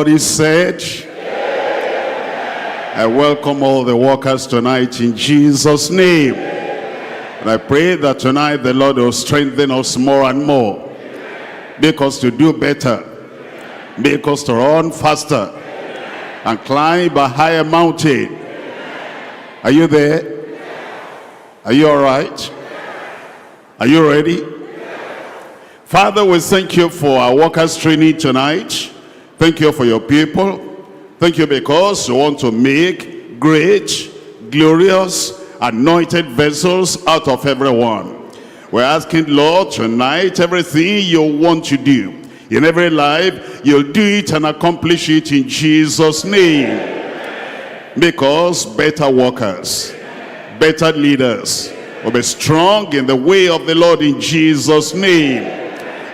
everybody said, I welcome all the workers tonight in Jesus' name. And I pray that tonight the Lord will strengthen us more and more. Make us to do better. Make us to run faster. And climb a higher mountain. Are you there? Are you all right? Are you ready? Father, we thank you for our workers training tonight. Thank you for your people. Thank you because you want to make great, glorious, anointed vessels out of everyone. We're asking, Lord, tonight, everything you want to do in every life, you'll do it and accomplish it in Jesus' name. Make us better workers, better leaders. We'll be strong in the way of the Lord in Jesus' name.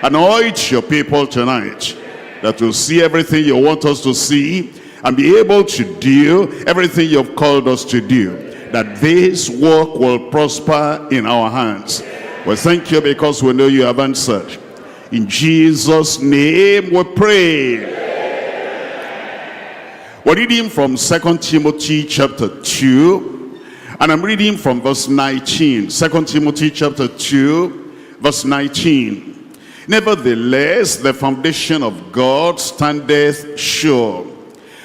Anoint your people tonight, that we'll see everything you want us to see and be able to do everything you've called us to do, that this work will prosper in our hands. We thank you because we know you have answered. In Jesus' name we pray. We're reading from 2 Timothy chapter 2, and I'm reading from verse 19. 2 Timothy chapter 2, verse 19. Nevertheless, the foundation of God standeth sure,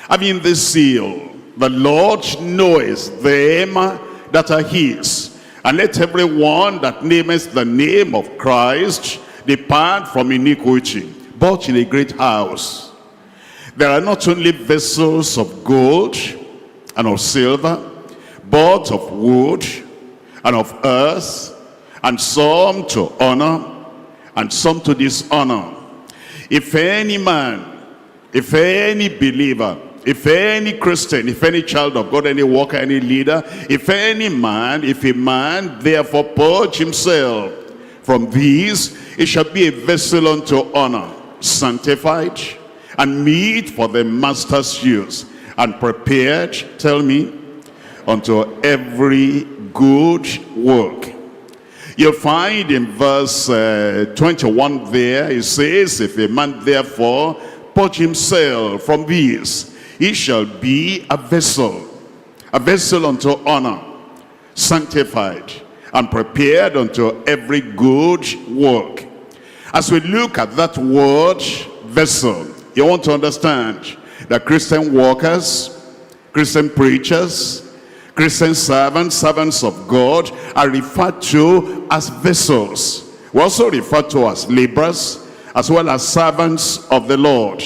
having this seal, the Lord knoweth them that are his. And let everyone that nameth the name of Christ depart from iniquity. But in a great house there are not only vessels of gold and of silver, but of wood and of earth, and some to honor and some to dishonor. If any man, if any believer, if any Christian, if any child of God, any worker, any leader, if any man, if a man therefore purge himself from these, it shall be a vessel unto honor, sanctified, and meet for the master's use, and prepared, tell me, unto every good work. You'll find in verse 21 there, it says, if a man therefore purge himself from these, he shall be a vessel unto honor, sanctified, and prepared unto every good work. As we look at that word, vessel, you want to understand that Christian workers, Christian preachers, Christian servants, servants of God are referred to as vessels. We're also referred to as laborers, as well as servants of the Lord.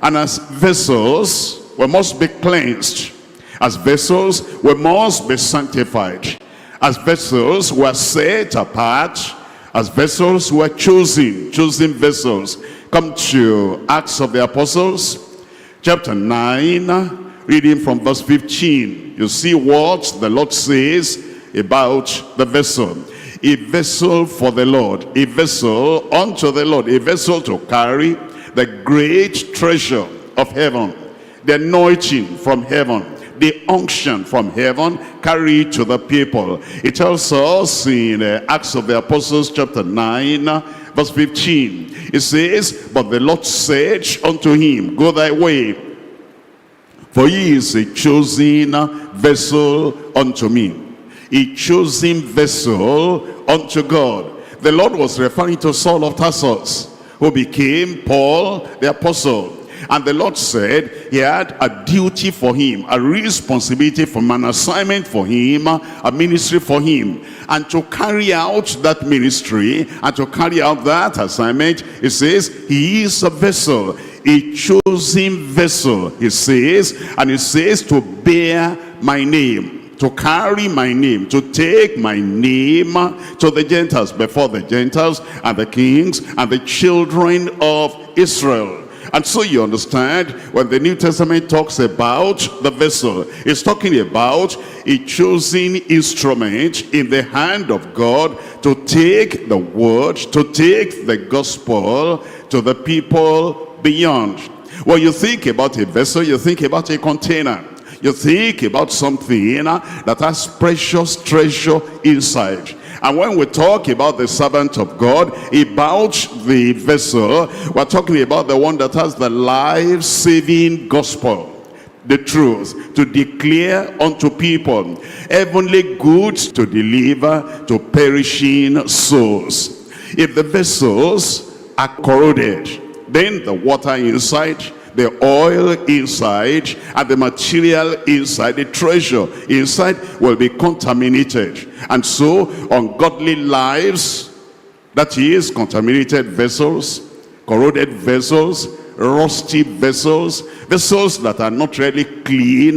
And as vessels, we must be cleansed. As vessels, we must be sanctified. As vessels, we are set apart. As vessels, we are chosen vessels. Come to Acts of the Apostles, chapter 9, reading from verse 15. You see what the Lord says about the vessel. A vessel for the Lord, a vessel unto the Lord, a vessel to carry the great treasure of heaven, the anointing from heaven, the unction from heaven, carried to the people. It tells us in Acts of the Apostles chapter 9, verse 15. It says, but the Lord said unto him, go thy way, for he is a chosen vessel unto me. A chosen vessel unto God. The Lord was referring to Saul of Tarsus, who became Paul the apostle. And the Lord said he had a duty for him, a responsibility for him, an assignment for him, a ministry for him. And to carry out that ministry and to carry out that assignment, it says he is a vessel, a chosen vessel, he says. And it says to bear my name, to carry my name, to take my name to the Gentiles, before the Gentiles and the kings and the children of Israel. And so you understand, when the New Testament talks about the vessel, it's talking about a chosen instrument in the hand of God to take the word, to take the gospel to the people beyond. When you think about a vessel, you think about a container. You think about something that has precious treasure inside. And when we talk about the servant of God, about the vessel, we're talking about the one that has the life-saving gospel, the truth, to declare unto people, heavenly goods to deliver to perishing souls. If the vessels are corroded, then the water inside, the oil inside, and the material inside, the treasure inside, will be contaminated. And so ungodly lives, that is contaminated vessels, corroded vessels, rusty vessels, vessels that are not really clean,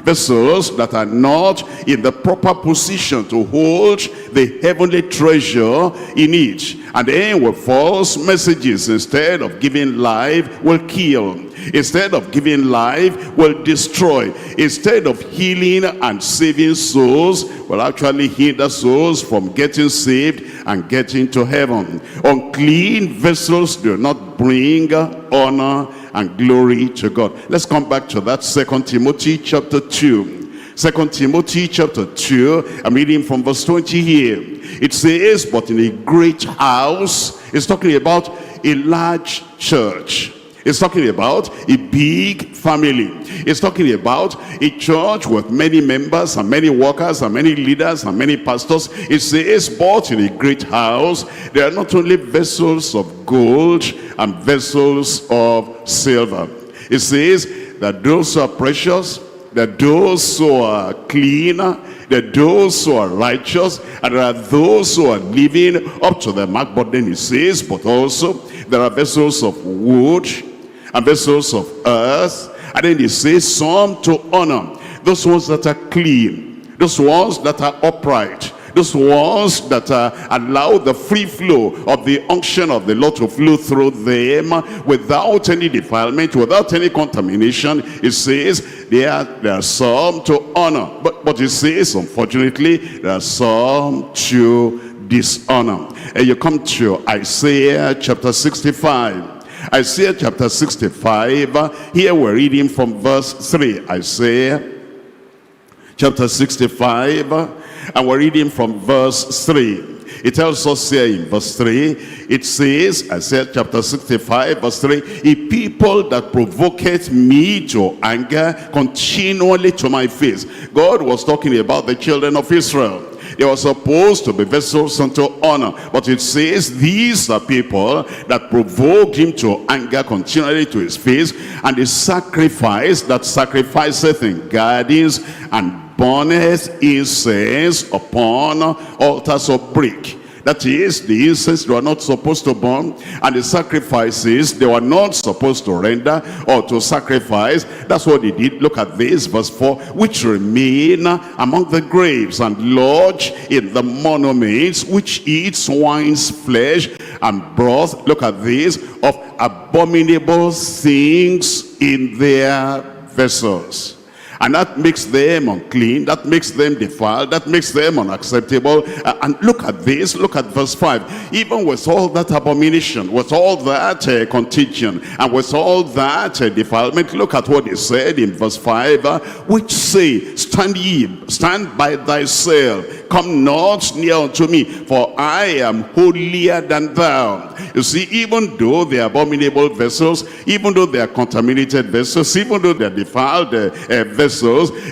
vessels that are not in the proper position to hold the heavenly treasure in it. And then with false messages, instead of giving life, will kill. Instead of giving life, will destroy. Instead of healing and saving souls, will actually hinder souls from getting saved and getting to heaven. Unclean vessels do not bring honor and glory to God. Let's come back to that 2 Timothy chapter 2. 2 Timothy chapter 2, I'm reading from verse 20 here. It says, but in a great house, it's talking about a large church. It's talking about a big family. It's talking about a church with many members and many workers and many leaders and many pastors. It says, but in a great house, there are not only vessels of gold and vessels of silver. It says that those who are precious, that those who are clean, that those who are righteous, and there are those who are living up to the mark. But then it says, but also there are vessels of wood and vessels of earth. And then it says, some to honor. Those ones that are clean, those ones that are upright, those ones that allow the free flow of the unction of the Lord to flow through them without any defilement, without any contamination. It says there are some to honor, but it says, unfortunately, there are some to dishonor. And you come to Isaiah chapter 65. Isaiah chapter 65, here we're reading from verse 3. Isaiah chapter 65, and we're reading from verse 3. It tells us here in verse 3, it says, Isaiah chapter 65, verse 3, a people that provoketh me to anger continually to my face. God was talking about the children of Israel. They were supposed to be vessels unto honor. But it says, these are people that provoked him to anger continually to his face, and the sacrifice that sacrificeth in gardens and burneth incense upon altars of brick. That is, the incense they were not supposed to burn, and the sacrifices they were not supposed to render or to sacrifice. That's what they did. Look at this, verse 4. Which remain among the graves and lodge in the monuments, which eat swine's flesh and broth. Look at this, of abominable things in their vessels. And that makes them unclean, that makes them defiled, that makes them unacceptable. And look at this, look at verse 5. Even with all that abomination, with all that contagion, and with all that defilement, look at what he said in verse 5. Which say, stand ye, stand by thyself, come not near unto me, for I am holier than thou. You see, even though they are abominable vessels, even though they are contaminated vessels, even though they are defiled vessels,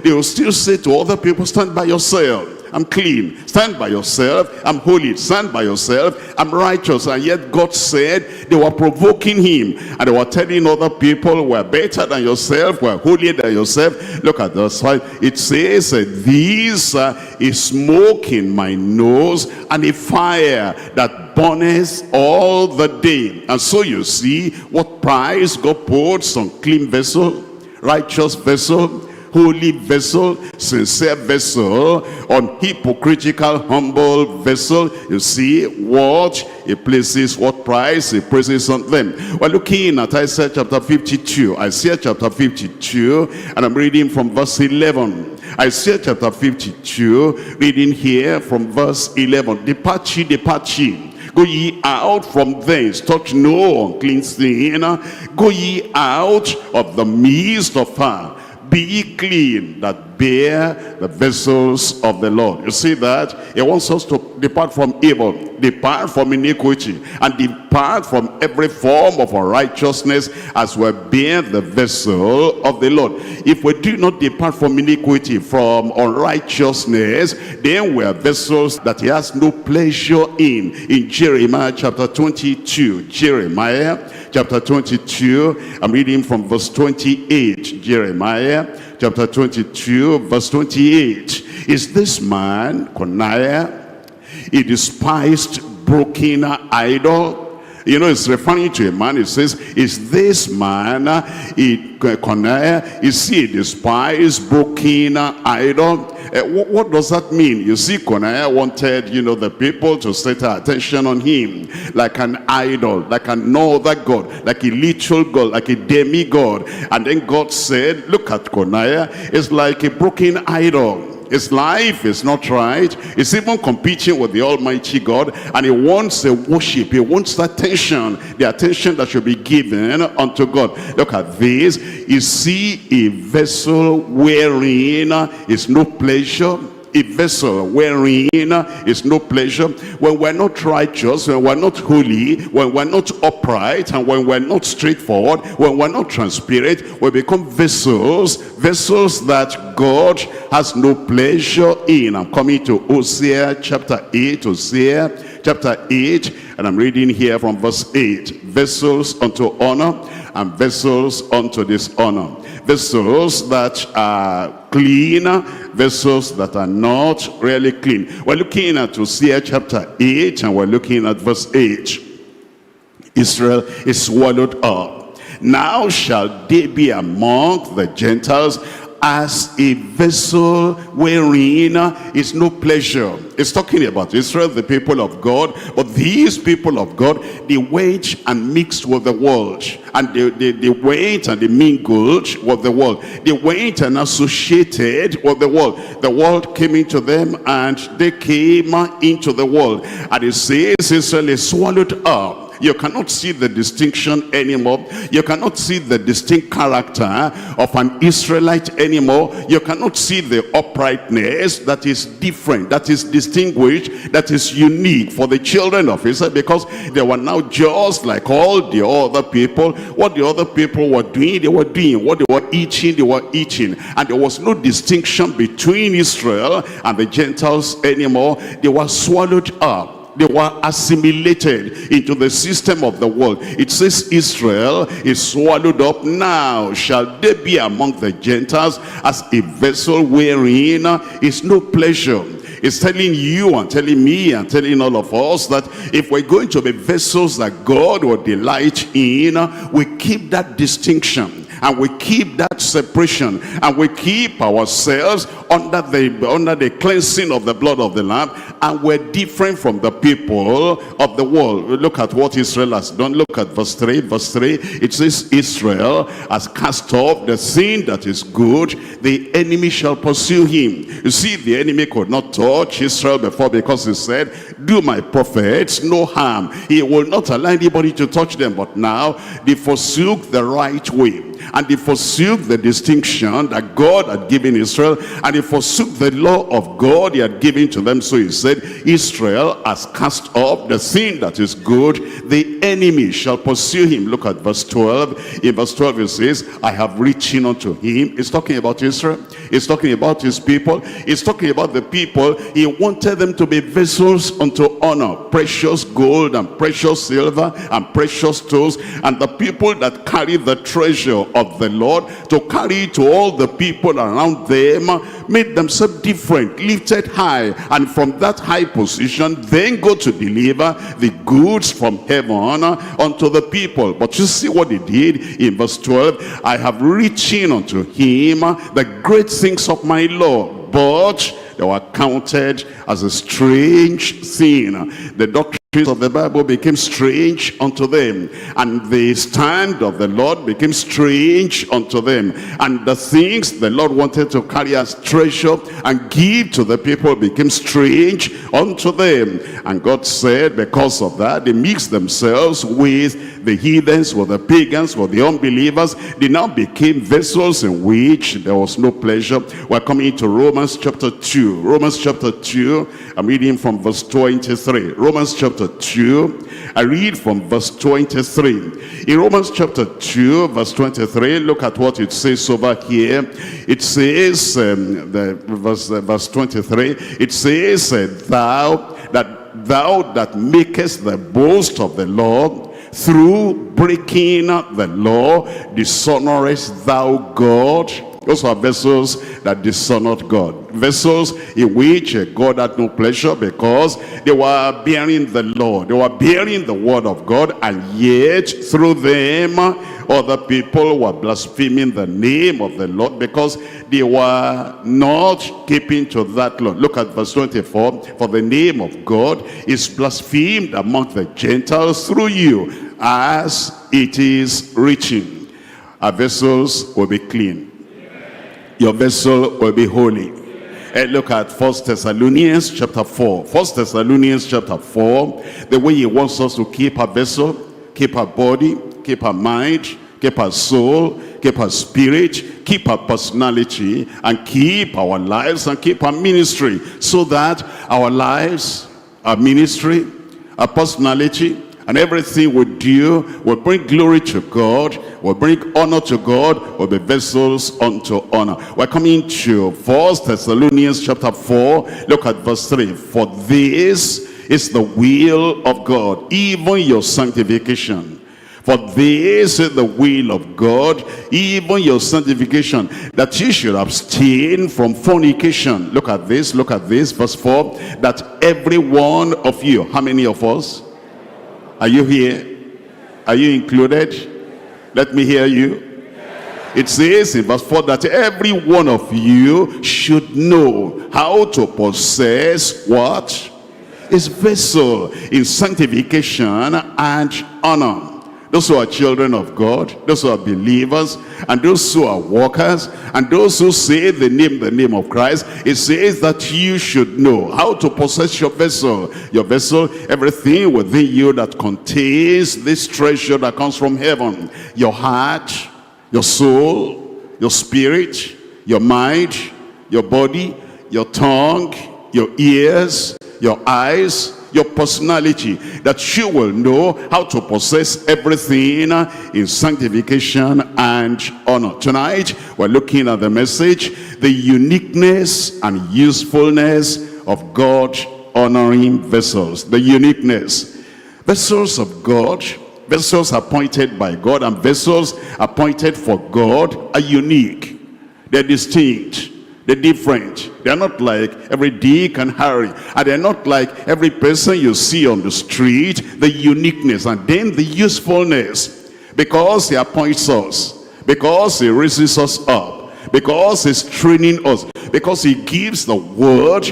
they will still say to other people, stand by yourself, I'm clean. Stand by yourself, I'm holy. Stand by yourself, I'm righteous. And yet God said they were provoking him, and they were telling other people, we're better than yourself, we're holier than yourself. Look at this side. It says, these is smoke in my nose, and a fire that burneth all the day. And so you see what price God puts on clean vessel, righteous vessel, holy vessel, sincere vessel, on hypocritical, humble vessel. You see what he places, what price he places on them. We're looking at Isaiah chapter 52. Isaiah chapter 52, and I'm reading from verse 11. Isaiah chapter 52, reading here from verse 11. Depart ye, depart ye. Go ye out from thence, touch no unclean thing. Go ye out of the midst of her. Be ye clean that bear the vessels of the Lord. You see that? He wants us to depart from evil, depart from iniquity, and depart from every form of unrighteousness as we bear the vessel of the Lord. If we do not depart from iniquity, from unrighteousness, then we are vessels that he has no pleasure in Jeremiah chapter 22. Jeremiah chapter 22, I'm reading from verse 28. Jeremiah chapter 22, verse 28. Is this man, Kuniyi, a despised, broken idol? You know, it's referring to a man. It says, is this man, Kuniyi, is he a despised, broken idol? What does that mean? You see, Kuniyi wanted, the people to set their attention on him like an idol, like another god, like a literal god, like a demigod. And then God said, look at Kuniyi, it's like a broken idol. His life is not right. He's even competing with the Almighty God, and he wants the worship. He wants the attention that should be given unto God. Look at this. Is he a vessel wherein is no pleasure? A vessel wherein is no pleasure. When we're not righteous, when we're not holy, when we're not upright, and when we're not straightforward, when we're not transparent, we become vessels that God has no pleasure in. I'm coming to Hosea chapter 8, Hosea chapter 8, and I'm reading here from verse 8. Vessels unto honor and vessels unto dishonor. Vessels that are clean, vessels that are not really clean. We're looking at Hosea chapter 8, and we're looking at verse 8. Israel is swallowed up. Now shall they be among the Gentiles as a vessel wherein is no pleasure. It's talking about Israel, the people of God. But these people of God, they went and mixed with the world. And they went and they mingled with the world. They went and associated with the world. The world came into them and they came into the world. And it says Israel is swallowed up. You cannot see the distinction anymore. You cannot see the distinct character of an Israelite anymore. You cannot see the uprightness that is different, that is distinguished, that is unique for the children of Israel, because they were now just like all the other people. What the other people were doing, they were doing. What they were eating, they were eating. And there was no distinction between Israel and the Gentiles anymore. They were swallowed up. They were assimilated into the system of the world. It says Israel is swallowed up. Now shall they be among the Gentiles as a vessel wherein is no pleasure. It's telling you and telling me and telling all of us that if we're going to be vessels that God will delight in, we keep that distinction and we keep that separation and we keep ourselves under the cleansing of the blood of the Lamb, and we're different from the people of the world. Look at what Israel has done. Look at verse 3. Verse 3, it says Israel has cast off the sin that is good, the enemy shall pursue him. You see, the enemy could not touch Israel before because he said, do my prophets no harm. He will not allow anybody to touch them. But now they forsook the right way, and they forsook the distinction that God had given Israel, and they forsook the law of God he had given to them. So he said, Israel has cast off the sin that is good, the enemy shall pursue him. Look at verse 12. In verse 12 it says, I have reached unto him. It's talking about Israel. It's talking about his people. It's talking about the people. He wanted them to be vessels unto honor, precious gold and precious silver and precious stones, and the people that carry the treasure of the Lord, to carry to all the people around them, made themselves different, lifted high, and from that high position then go to deliver the goods from heaven unto the people. But you see what they did in verse 12. I have reached unto him the great things of my Lord, but they were counted as a strange sin. The doctrine of the Bible became strange unto them, and the stand of the Lord became strange unto them, and the things the Lord wanted to carry as treasure and give to the people became strange unto them. And God said, because of that, they mixed themselves with the heathens, with the pagans, with the unbelievers. They now became vessels in which there was no pleasure. We're coming to Romans chapter 2. Romans chapter 2, I'm reading from verse 23. Romans chapter 2, I read from verse 23. In Romans chapter 2, verse 23, look at what it says over here. It says, verse 23, it says, thou that makest the boast of the law, through breaking the law, dishonorest thou God. Those are vessels that dishonored God. Vessels in which God had no pleasure, because they were bearing the law. They were bearing the word of God, and yet through them other people were blaspheming the name of the Lord, because they were not keeping to that law. Look at verse 24. For the name of God is blasphemed among the Gentiles through you, as it is written. Our vessels will be clean. Your vessel will be holy. And look at 1 Thessalonians chapter 4. 1 Thessalonians chapter 4. The way he wants us to keep our vessel, keep our body, keep our mind, keep our soul, keep our spirit, keep our personality, and keep our lives, and keep our ministry, so that our lives, our ministry, our personality, and everything we do will bring glory to God, will bring honor to God, will be vessels unto honor. We're coming to 1 Thessalonians chapter 4. Look at verse 3. For this is the will of God, even your sanctification. For this is the will of God, even your sanctification, that you should abstain from fornication. Look at this, verse 4. That every one of you, how many of us? Are you here? Are you included? Let me hear you. It says in verse 4 that every one of you should know how to possess what? His vessel in sanctification and honor. Those who are children of God, those who are believers, and those who are walkers, and those who say the name of Christ, it says that you should know how to possess your vessel. Your vessel, everything within you that contains this treasure that comes from heaven. Your heart, your soul, your spirit, your mind, your body, your tongue, your ears, your eyes, your personality, that you will know how to possess everything in sanctification and honor. Tonight, we're looking at the message, the uniqueness and usefulness of God honoring vessels. The uniqueness. Vessels of God, vessels appointed by God, and vessels appointed for God are unique. They're distinct. They're different. They're not like every Dick and Harry. And they're not like every person you see on the street. The uniqueness and then the usefulness. Because he appoints us. Because he raises us up. Because he's training us. Because he gives the word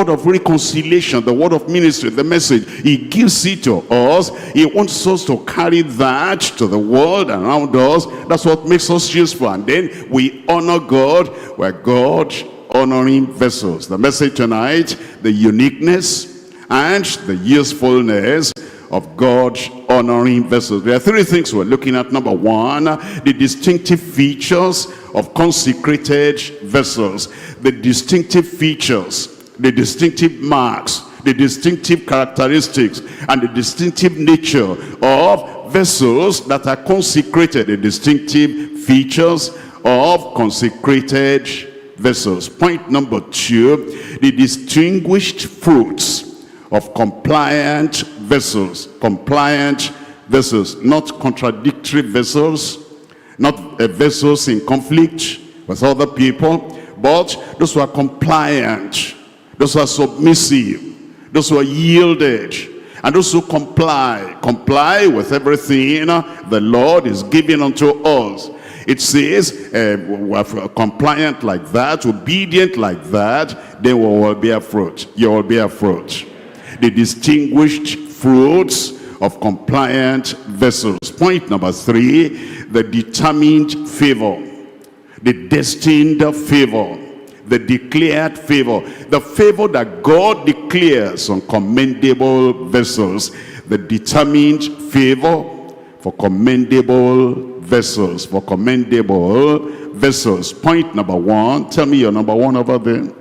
of reconciliation, the word of ministry, the message. He gives it to us. He wants us to carry that to the world around us. That's what makes us useful. And then we honor God. We're God honoring vessels. The message tonight, the uniqueness and the usefulness of God honoring vessels. There are three things we're looking at. Number one, the distinctive features of consecrated vessels. The distinctive features, the distinctive marks, the distinctive characteristics, and the distinctive nature of vessels that are consecrated. The distinctive features of consecrated vessels. Point number two, the distinguished fruits of compliant vessels. Compliant vessels, not contradictory vessels, not vessels in conflict with other people, but those who are compliant, those who are submissive, those who are yielded, and those who comply with everything the Lord is giving unto us. It says, we're compliant like that, obedient like that, then we will bear fruit. You will bear fruit. The distinguished fruits of compliant vessels. Point number 3, the determined favor, the destined favor, the declared favor, the favor that God declares on commendable vessels, the determined favor for commendable vessels, for commendable vessels. Point number 1, tell me your number 1 over there.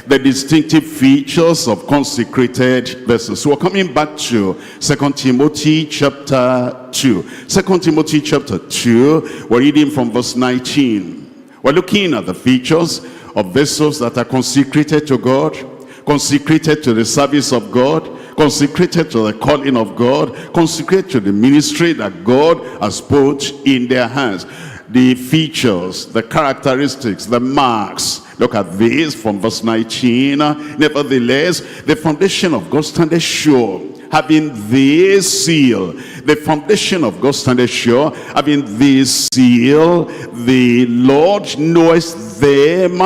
The distinctive features of consecrated vessels. So we're coming back to 2 Timothy chapter 2. 2 Timothy chapter 2, we're reading from verse 19. We're looking at the features of vessels that are consecrated to God, consecrated to the service of God, consecrated to the calling of God, consecrated to the ministry that God has put in their hands. The features, the characteristics, the marks. Look at this from verse 19. Nevertheless, the foundation of God standeth sure, having this seal. The foundation of God standeth sure, having this seal. The Lord knoweth them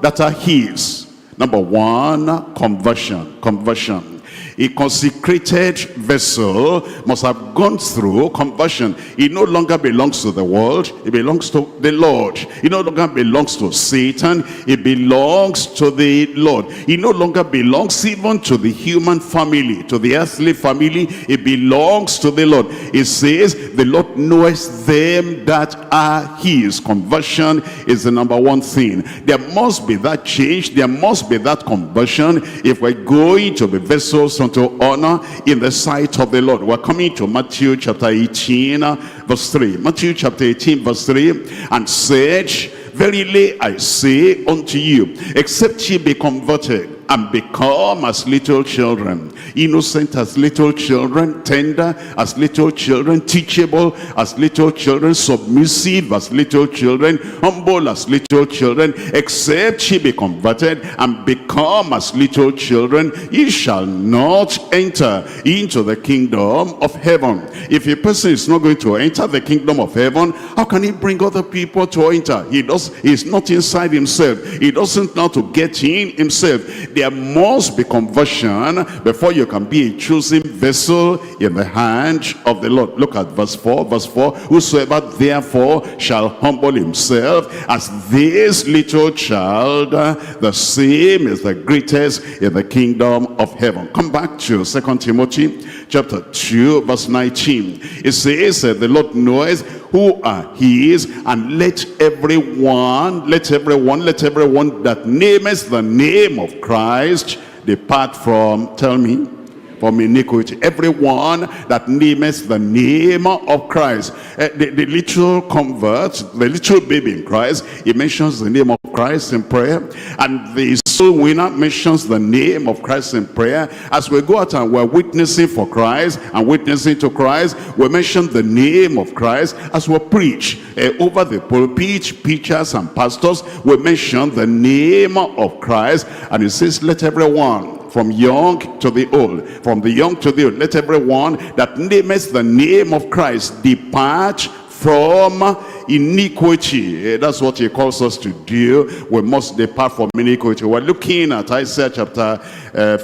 that are his. Number 1, conversion. Conversion. A consecrated vessel must have gone through conversion. It no longer belongs to the world. It belongs to the Lord. It no longer belongs to Satan. It belongs to the Lord. It no longer belongs even to the human family, to the earthly family. It belongs to the Lord. It says, the Lord knoweth them that are his. Conversion is the number 1 thing. There must be that change. There must be that conversion if we're going to be vessels unto honor in the sight of the Lord. We're coming to Matthew chapter 18 verse 3. Matthew chapter 18 verse 3. And said, verily I say unto you, except ye be converted and become as little children, innocent as little children, tender as little children, teachable as little children, submissive as little children, humble as little children, except ye be converted and become as little children, ye shall not enter into the kingdom of heaven. If a person is not going to enter the kingdom of heaven, how can he bring other people to enter? He's not inside himself. He doesn't know how to get in himself. There must be conversion before you can be a chosen vessel in the hand of the Lord. Look at verse 4. Verse 4. Whosoever therefore shall humble himself as this little child, the same is the greatest in the kingdom of heaven. Come back to 2 Timothy chapter 2 verse 19. It says, the Lord knoweth who are his, and let everyone that nameth the name of Christ depart from, tell me, from iniquity. Everyone that nameth the name of Christ. The little convert, the little baby in Christ, he mentions the name of Christ in prayer. And the soul winner mentions the name of Christ in prayer. As we go out and we're witnessing for Christ and witnessing to Christ, we mention the name of Christ. As we preach over the pulpit, preachers and pastors, we mention the name of Christ. And it says, let everyone, from young to the old, from the young to the old, let everyone that nameth the name of Christ depart from iniquity. That's what he calls us to do. We must depart from iniquity. We're looking at Isaiah chapter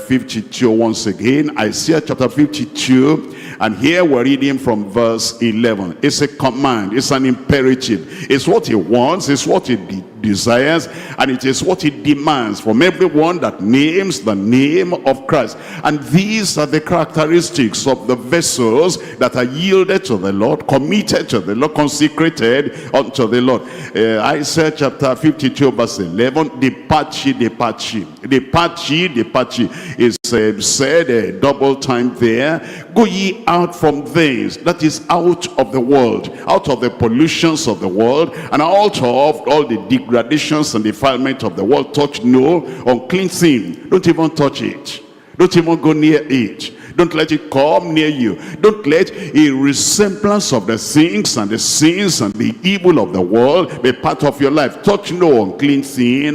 52 once again. Isaiah chapter 52, and here we're reading from verse 11. It's a command, it's an imperative. It's what he wants, it's what he desires, and it is what he demands from everyone that names the name of Christ. And these are the characteristics of the vessels that are yielded to the Lord, committed to the Lord, consecrated unto the Lord. Isaiah chapter 52 verse 11, depart ye, depart ye, depart ye, depart ye, is said a double time there. Go ye out from thence, that is out of the world, out of the pollutions of the world, and out of all the degradations and defilement of the world. Touch no unclean thing. Don't even touch it. Don't even go near it. Don't let it come near you. Don't let a resemblance of the things and the sins and the evil of the world be part of your life. Touch no unclean thing.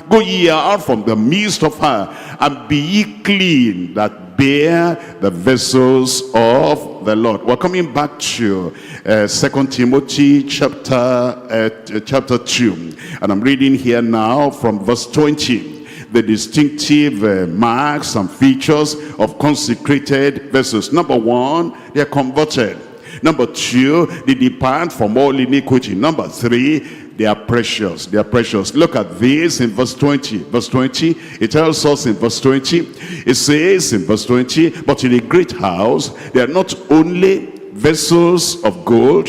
Go ye out from the midst of her, and be ye clean that bear the vessels of the Lord. We're coming back to 2 Timothy chapter 2, and I'm reading here now from verse 20. the distinctive marks and features of consecrated vessels. Number one, they are converted. Number two, they depart from all iniquity. Number three, they are precious. They are precious. Look at this in verse 20. Verse 20, it tells us in verse 20, it says in verse 20, but in a great house, they are not only vessels of gold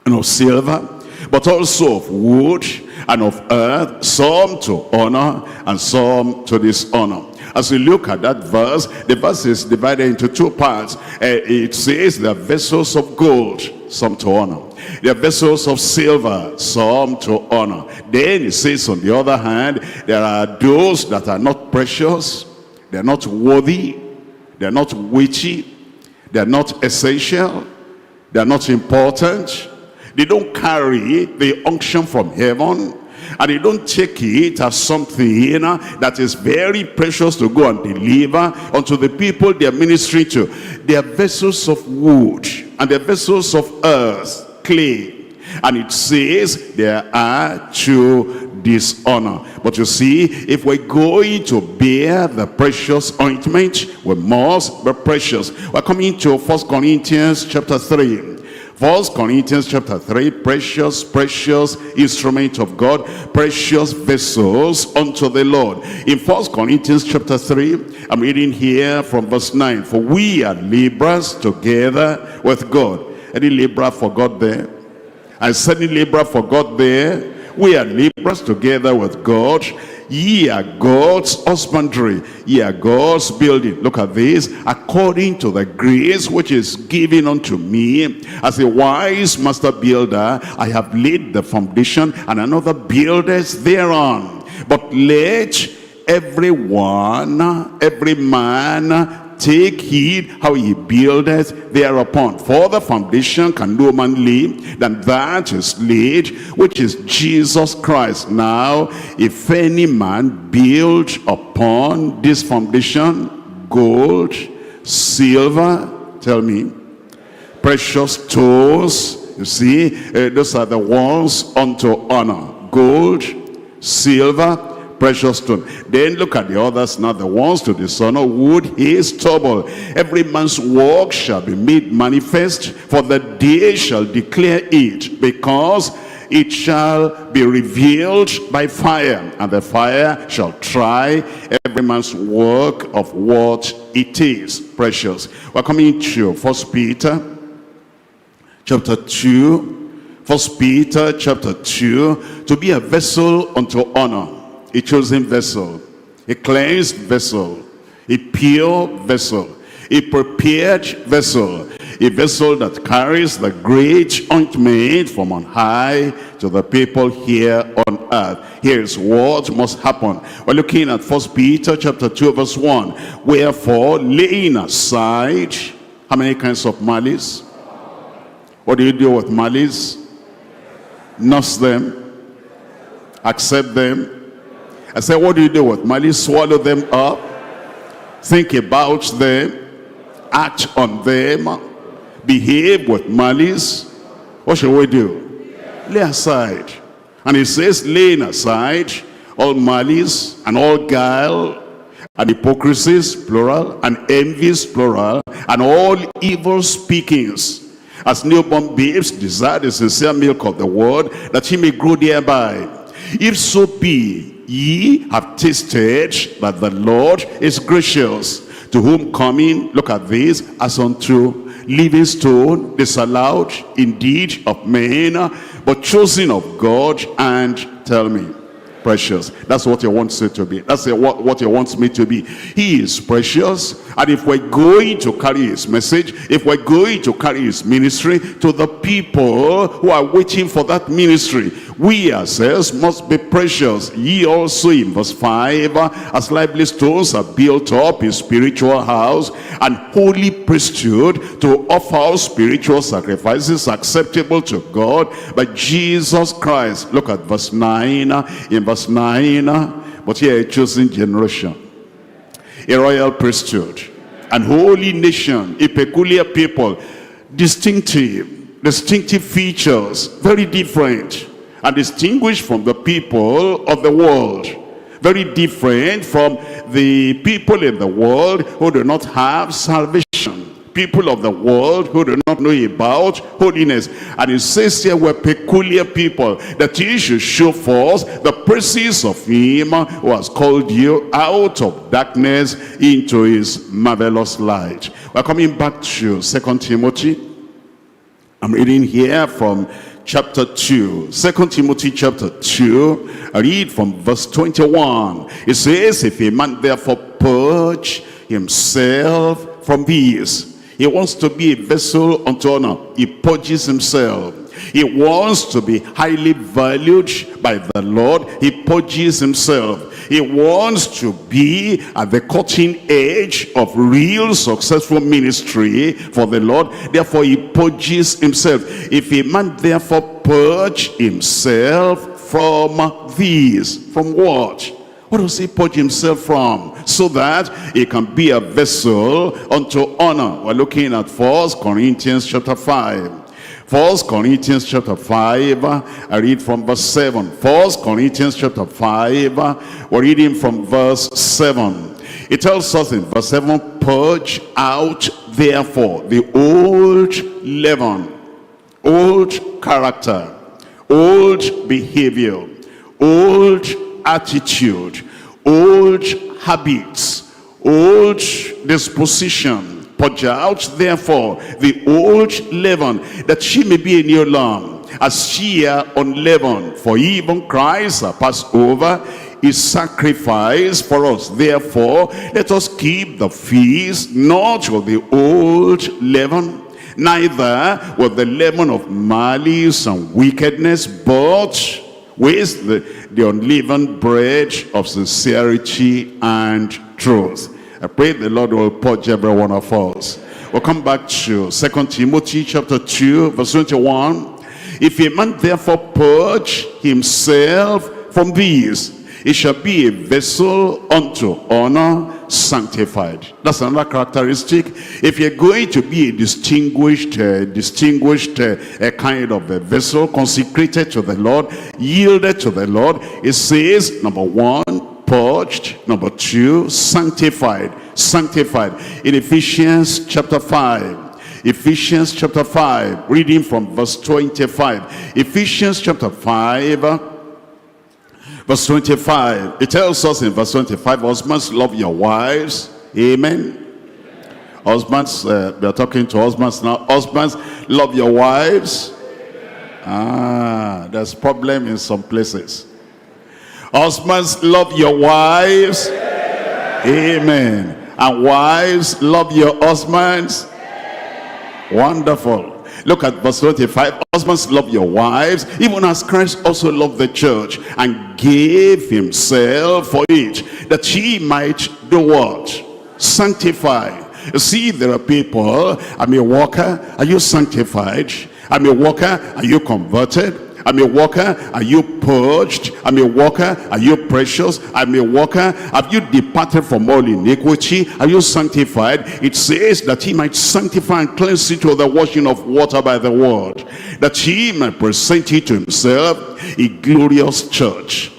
and of silver, but also of wood and of earth, some to honor and some to dishonor. As we look at that verse, the verse is divided into two parts. It says they are vessels of gold, some to honor. They are vessels of silver, some to honor. Then it says on the other hand, there are those that are not precious, they are not worthy, they are not weighty, they are not essential, they are not important. They don't carry the unction from heaven, and they don't take it as something that is very precious to go and deliver unto the people they are ministering to. They are vessels of wood, and they are vessels of earth, clay. And it says they are to dishonor. But you see, if we're going to bear the precious ointment, we must be precious. We're coming to 1 Corinthians chapter 3. 1 Corinthians chapter 3, precious instrument of God, precious vessels unto the Lord. In 1 Corinthians chapter 3, I'm reading here from verse 9. For we are laborers together with God. Any laborer for God there? I said any laborer for God there? We are laborers together with God. Ye are God's husbandry, ye are God's building. Look at this. According to the grace which is given unto me, as a wise master builder, I have laid the foundation, and another buildeth thereon. But let every man take heed how he buildeth thereupon. For the foundation can no man lay than that is laid, which is Jesus Christ. Now, if any man build upon this foundation gold, silver, tell me, precious stones, you see, those are the ones unto honor. Gold, silver, precious stone. Then look at the others now, the ones to dishonor, wood, hay, stubble. Every man's work shall be made manifest, for the day shall declare it, because it shall be revealed by fire, and the fire shall try every man's work of what it is. Precious. We're coming to 1 Peter chapter 2. 1 Peter chapter 2, to be a vessel unto honor. A chosen vessel, a cleansed vessel, a pure vessel, a prepared vessel, a vessel that carries the great ointment from on high to the people here on earth. Here's what must happen. We're looking at 1 Peter chapter 2 verse 1. Wherefore, laying aside, how many kinds of malice? What do you do with malice? Nurse them, accept them. I said, what do you do with malice? Swallow them up, think about them, act on them, behave with malice. What should we do? Lay aside. And it says, laying aside all malice and all guile and hypocrisies, plural, and envies, plural, and all evil speakings, as newborn babes desire the sincere milk of the word, that he may grow thereby. If so be ye have tasted that the Lord is gracious, to whom coming, look at this, as unto living stone, disallowed indeed of men, but chosen of God, and tell me, precious. That's what he wants it to be. That's what he wants me to be. He is precious. And if we're going to carry his message, if we're going to carry his ministry to the people who are waiting for that ministry, we ourselves must be precious. Ye also, in verse 5, as lively stones are built up a spiritual house, and holy priesthood, to offer spiritual sacrifices acceptable to God by Jesus Christ. Look at verse 9. In verse 9, but here a chosen generation, a royal priesthood, an holy nation, a peculiar people, distinctive features, very different, and distinguished from the people of the world. Very different from the people in the world who do not have salvation. People of the world who do not know about holiness. And it says here, we're peculiar people, that you should show forth the praises of him who has called you out of darkness into his marvelous light. We're coming back to 2 Timothy. I'm reading here from chapter 2. 2 Timothy chapter 2. I read from verse 21. It says, if a man therefore purge himself from these. He wants to be a vessel unto honor. He purges himself. He wants to be highly valued by the Lord. He purges himself. He wants to be at the cutting edge of real successful ministry for the Lord. Therefore, he purges himself. If a man therefore purge himself from these, from what? What does he purge himself from? So that he can be a vessel unto honor. We're looking at 1 Corinthians chapter 5. 1 Corinthians chapter 5, I read from verse 7. 1 Corinthians chapter 5, we're reading from verse 7. It tells us in verse 7, purge out therefore the old leaven, old character, old behavior, old attitude, old habits, old disposition. Purge out therefore the old leaven, that she may be a new lump, as ye are unleavened. For even Christ are passed over, is sacrifice for us. Therefore let us keep the feast, not with the old leaven, neither with the leaven of malice and wickedness, but with the unleavened bread of sincerity and truth. I pray the Lord will purge every one of us. We'll come back to 2 Timothy chapter 2, verse 21. If a man therefore purge himself from these, he shall be a vessel unto honor, sanctified. That's another characteristic. If you're going to be a distinguished kind of a vessel, consecrated to the Lord, yielded to the Lord, it says, number one, purged. Number two, sanctified. Sanctified. In Ephesians chapter 5. Ephesians chapter 5. Reading from verse 25. Ephesians chapter 5. Verse 25. It tells us in verse 25, husbands, love your wives. Amen. Husbands, we are talking to husbands now. Husbands, love your wives. There's problem in some places. Husbands, love your wives. Amen. And wives, love your husbands. Wonderful. Look at verse 25. Husbands, love your wives, even as Christ also loved the church and gave himself for it, that he might do what? Sanctify. You see, there are people, I'm a worker, are you sanctified? I'm a worker, are you converted? I'm a worker, are you purged? I'm a worker, are you precious? I'm a worker, have you departed from all iniquity? Are you sanctified? It says that he might sanctify and cleanse it with the washing of water by the word, that he might present it to himself a glorious church,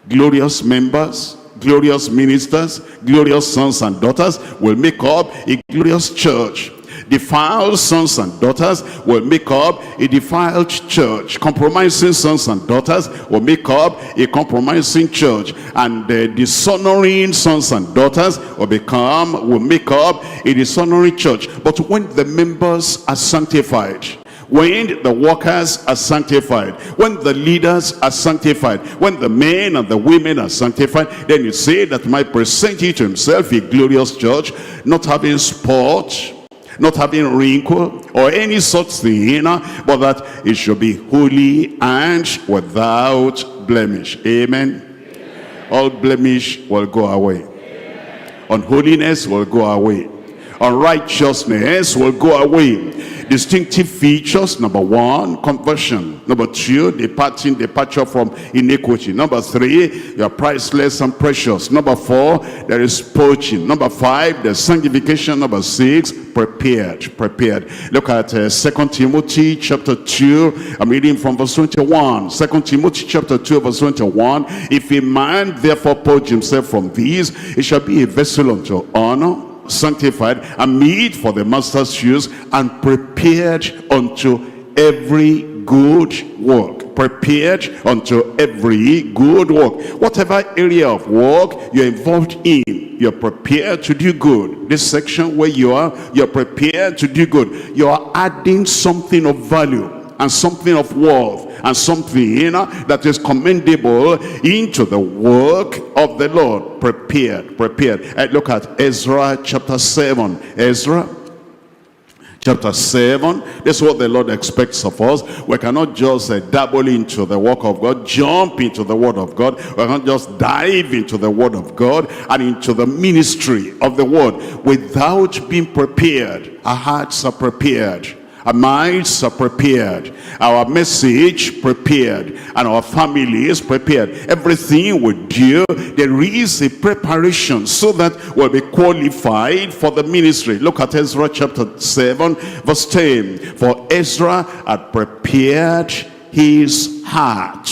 glorious members, glorious ministers, glorious sons and daughters will make up a glorious church. Defiled sons and daughters will make up a defiled church. Compromising sons and daughters will make up a compromising church. And dishonoring sons and daughters will make up a dishonoring church. But when the members are sanctified, when the workers are sanctified, when the leaders are sanctified, when the men and the women are sanctified, then you say that might present it to himself a glorious church, not having spot, not having wrinkle or any such thing, but that it should be holy and without blemish. Amen. Amen. All blemish will go away. Amen. Unholiness will go away. Unrighteousness will go away. Distinctive features: number one, conversion. Number two, departure from iniquity. Number three, you are priceless and precious. Number four, there is purging. Number five, there's sanctification. Number six, prepared. Look at 2 Timothy chapter 2. I'm reading from verse 21. 2 Timothy chapter 2 verse 21. If a man therefore purge himself from these, he shall be a vessel unto honor, sanctified and meet for the master's use, and prepared unto every good work. Prepared unto every good work. Whatever area of work you're involved in, you're prepared to do good. This section where you're prepared to do good. You're adding something of value and something of worth and something that is commendable into the work of the Lord. Prepared. Look at Ezra chapter 7. Ezra chapter 7. This is what the Lord expects of us. We cannot just dabble into the work of God, jump into the word of God. We cannot just dive into the word of God and into the ministry of the word without being prepared. Our hearts are prepared. Our minds are prepared, our message prepared, and our family is prepared. Everything we do, there is a preparation so that we'll be qualified for the ministry. Look at Ezra chapter 7 verse 10. For Ezra had prepared his heart.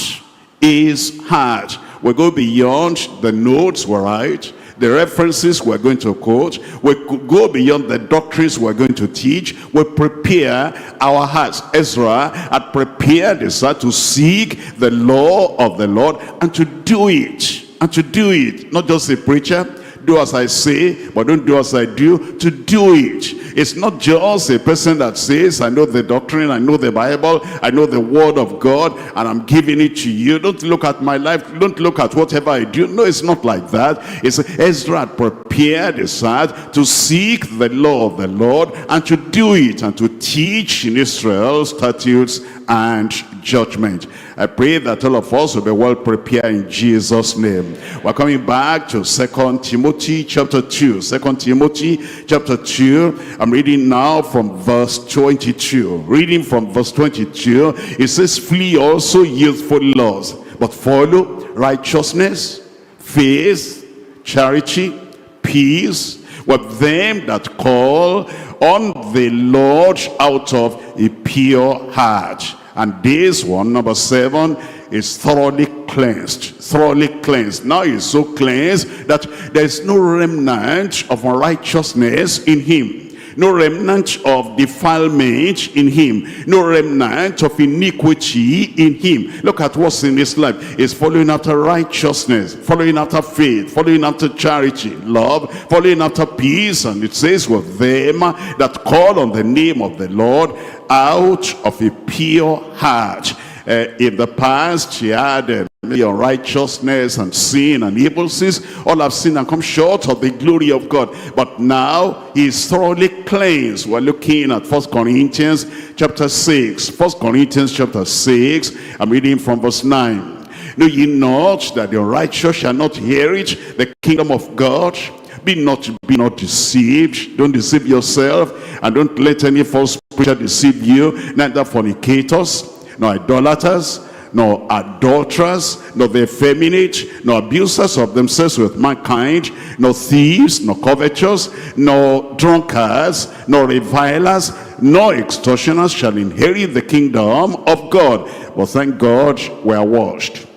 We go beyond the notes we write, the references we're going to quote. We could go beyond the doctrines we're going to teach. We prepare our hearts. Ezra had prepared his heart to seek the law of the Lord and to do it. Not just a preacher, do as I say, but don't do as I do. To do it. It's not just a person that says, I know the doctrine, I know the Bible, I know the word of God, and I'm giving it to you. Don't look at my life, don't look at whatever I do. No, it's not like that. It's Ezra had prepared his heart to seek the law of the Lord and to do it and to teach in Israel statutes and judgment. I pray that all of us will be well prepared in Jesus' name. We're coming back to 2 Timothy chapter 2. 2 Timothy chapter 2. I'm reading now from verse 22. Reading from verse 22, it says, flee also youthful lusts, but follow righteousness, faith, charity, peace, with them that call on the Lord out of a pure heart. And this one, number 7, is thoroughly cleansed. Now he's so cleansed that there is no remnant of unrighteousness in him. No remnant of defilement in him. No remnant of iniquity in him. Look at what's in his life. He's following after righteousness, following after faith, following after charity, love, following after peace. And it says, with them that call on the name of the Lord out of a pure heart. In the past, he had unrighteousness and sin and evil sins. All have sinned and come short of the glory of God. But now he is thoroughly cleansed. We're looking at 1 Corinthians chapter 6. 1 Corinthians chapter 6. I'm reading from verse 9. Know ye not that the righteous shall not inherit the kingdom of God? Be not deceived. Don't deceive yourself, and don't let any false preacher deceive you. Neither fornicators, nor idolaters, nor adulterers, nor the effeminate, nor abusers of themselves with mankind, nor thieves, nor covetous, nor drunkards, nor revilers, nor extortioners shall inherit the kingdom of God. But thank God we are washed.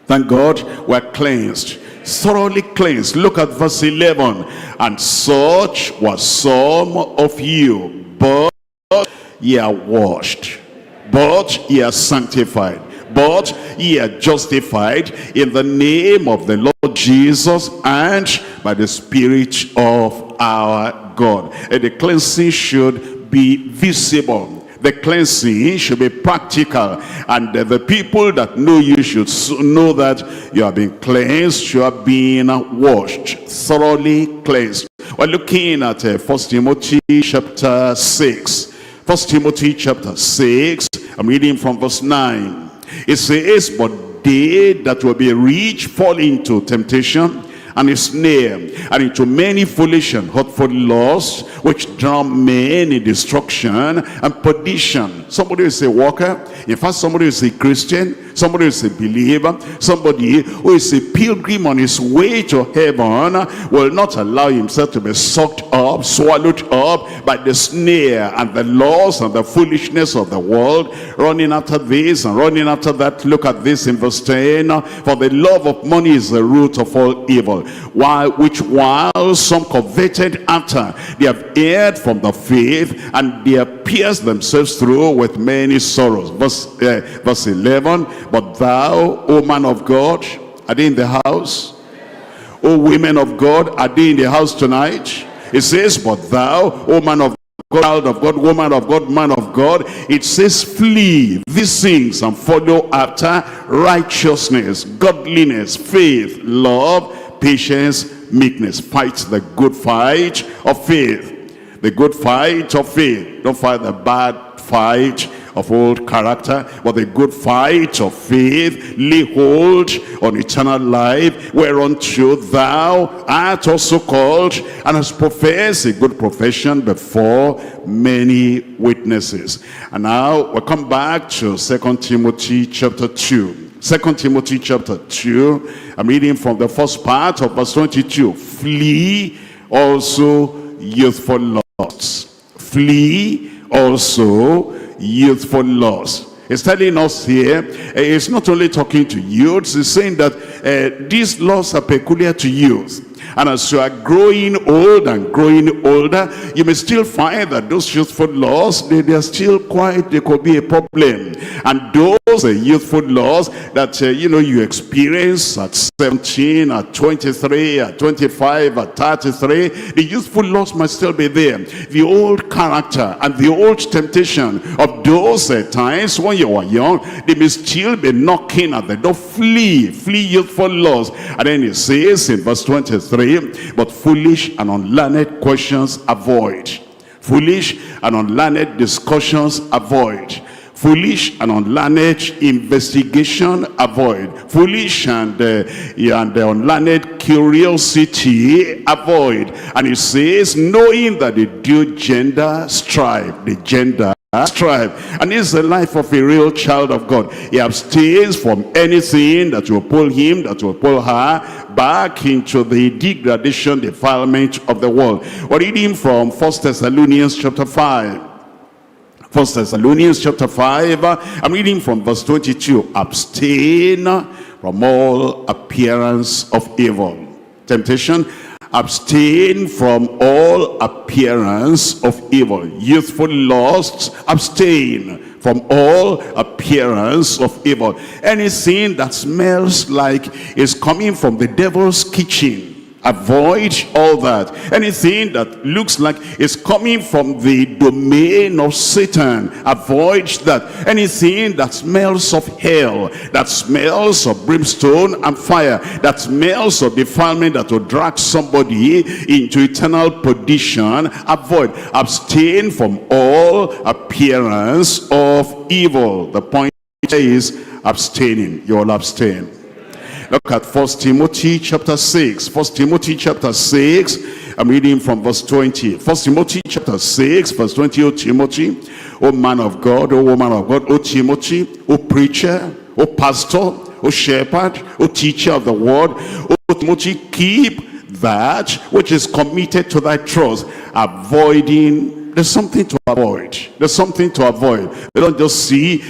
Thank God we are cleansed. Thoroughly cleansed. Look at verse 11. And such was some of you, but ye are washed, but ye are sanctified, but ye are justified in the name of the Lord Jesus and by the Spirit of our God. And the cleansing should be visible. The cleansing should be practical, and the people that know you should know that you have been cleansed, you have been washed, thoroughly cleansed. We're looking at 1 Timothy chapter 6. 1 Timothy chapter 6, I'm reading from verse 9. It says, but they that will be rich fall into temptation and a snare, and into many foolish and hurtful lusts, which drown men in destruction and perdition. Somebody is a walker. In fact, somebody is a Christian. Somebody is a believer. Somebody who is a pilgrim on his way to heaven will not allow himself to be sucked up, swallowed up by the snare and the loss and the foolishness of the world, running after this and running after that. Look at this in verse 10. For the love of money is the root of all evil, while some coveted after, they have erred from the faith, and they have pierced themselves through with many sorrows. Verse 11. But thou, O man of God, are they in the house? O women of God, are they in the house tonight? It says, but thou, O man of God, child of God, woman of God, man of God, it says, flee these things and follow after righteousness, godliness, faith, love, patience, meekness. Fight the good fight of faith. The good fight of faith. Don't fight the bad fight of old character, but the good fight of faith. Lay hold on eternal life, whereunto thou art also called, and hast professed a good profession before many witnesses. And now we'll come back to 2 Timothy chapter 2. 2 Timothy chapter 2, I'm reading from the first part of verse 22. Flee also youthful lusts. Flee also youthful lusts. It's telling us here, it's not only talking to youths, it's saying that these lusts are peculiar to youth. And as you are growing old and growing older, you may still find that those youthful lusts, they are still they could be a problem. And those youthful lusts that, you experience at 17, at 23, at 25, at 33, the youthful lusts might still be there. The old character and the old temptation of those times when you were young, they may still be knocking at the door. Flee youthful lusts. And then it says in verse 23, but foolish and unlearned questions avoid. Foolish and unlearned discussions avoid. Foolish and unlearned investigation avoid. Foolish and unlearned curiosity avoid. And it says, knowing that the due gender strive. The gender strive. And this is the life of a real child of God. He abstains from anything that will pull him, that will pull her back into the degradation, defilement of the world. We're reading from 1 Thessalonians chapter 5. 1 Thessalonians chapter 5, I'm reading from verse 22. Abstain from all appearance of evil. Temptation. Abstain from all appearance of evil. Youthful lusts, abstain from all appearance of evil. Anything that smells like is coming from the devil's kitchen, avoid all that. Anything that looks like it's coming from the domain of Satan, avoid that. Anything that smells of hell, that smells of brimstone and fire, that smells of defilement that will drag somebody into eternal perdition, avoid. Abstain from all appearance of evil. The point is abstaining. You will abstain. Look at 1 Timothy chapter 6. 1 Timothy chapter 6. I'm reading from verse 20. 1 Timothy chapter 6, verse 20. O Timothy, O man of God, O woman of God, O Timothy, O preacher, O pastor, O shepherd, O teacher of the word, O Timothy, keep that which is committed to thy trust, avoiding. There's something to avoid. There's something to avoid. They don't just see,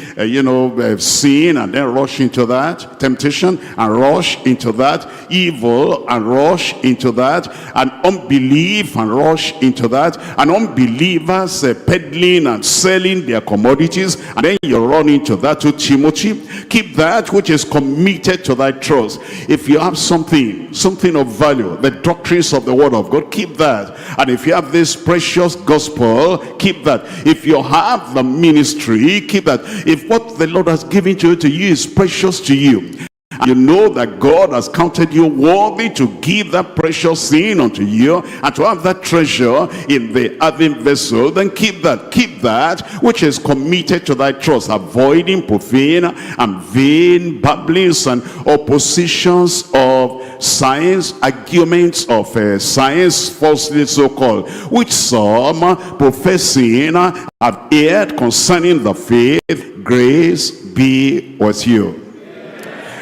sin and then rush into that. Temptation and rush into that. Evil and rush into that. And unbelief and rush into that. And unbelievers peddling and selling their commodities. And then you run into that. To Timothy, keep that which is committed to thy trust. If you have something of value, the doctrines of the word of God, keep that. And if you have this precious gospel, keep that. If you have the ministry, keep that. If what the Lord has given to you is precious to you, You know that God has counted you worthy to give that precious thing unto you, and to have that treasure in the earthen vessel. Then keep that which is committed to thy trust, avoiding profane and vain babblings and oppositions of science, arguments of science, falsely so called, which some professing have erred concerning the faith. Grace be with you.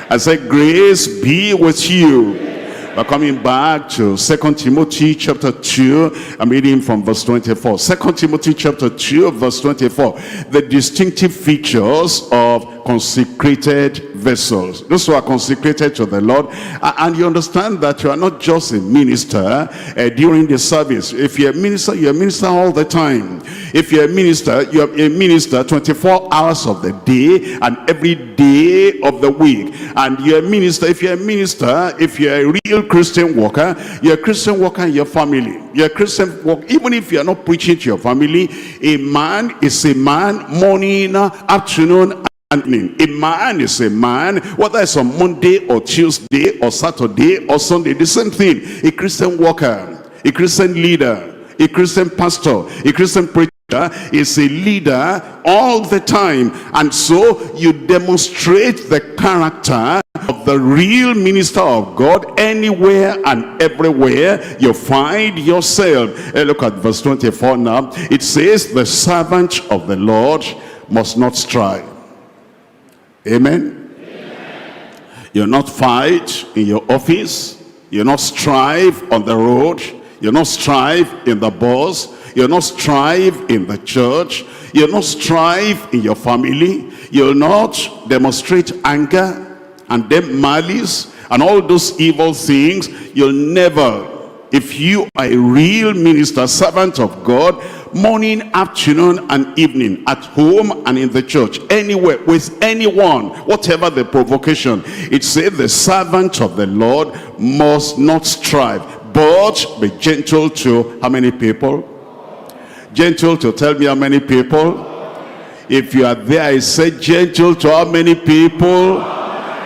I said, grace be with you. We're coming back to 2 Timothy chapter 2. I'm reading from verse 24. 2 Timothy chapter 2 verse 24. The distinctive features of consecrated vessels. Those who are consecrated to the Lord. And you understand that you are not just a minister during the service. If you're a minister all the time. If you're a minister, you're a minister 24 hours of the day and every day of the week. And you're a minister, if you're a real Christian worker, you're a Christian worker in your family. You're a Christian worker, even if you're not preaching to your family. A man is a man, morning, afternoon, and a man is a man, whether it's on Monday or Tuesday or Saturday or Sunday, the same thing. A Christian worker, a Christian leader, a Christian pastor, a Christian preacher is a leader all the time. And so you demonstrate the character of the real minister of God anywhere and everywhere you find yourself. Look at verse 24 now. It says, the servant of the Lord must not strive. Amen. Amen. You'll not fight in your office. You'll not strive on the road. You'll not strive in the bus. You'll not strive in the church. You'll not strive in your family. You'll not demonstrate anger and then malice and all those evil things. You'll never. If you are a real minister, servant of God, morning, afternoon, and evening, at home and in the church, anywhere, with anyone, whatever the provocation, it says the servant of the Lord must not strive, but be gentle to how many people? Gentle to, tell me how many people? If you are there, I say gentle to how many people?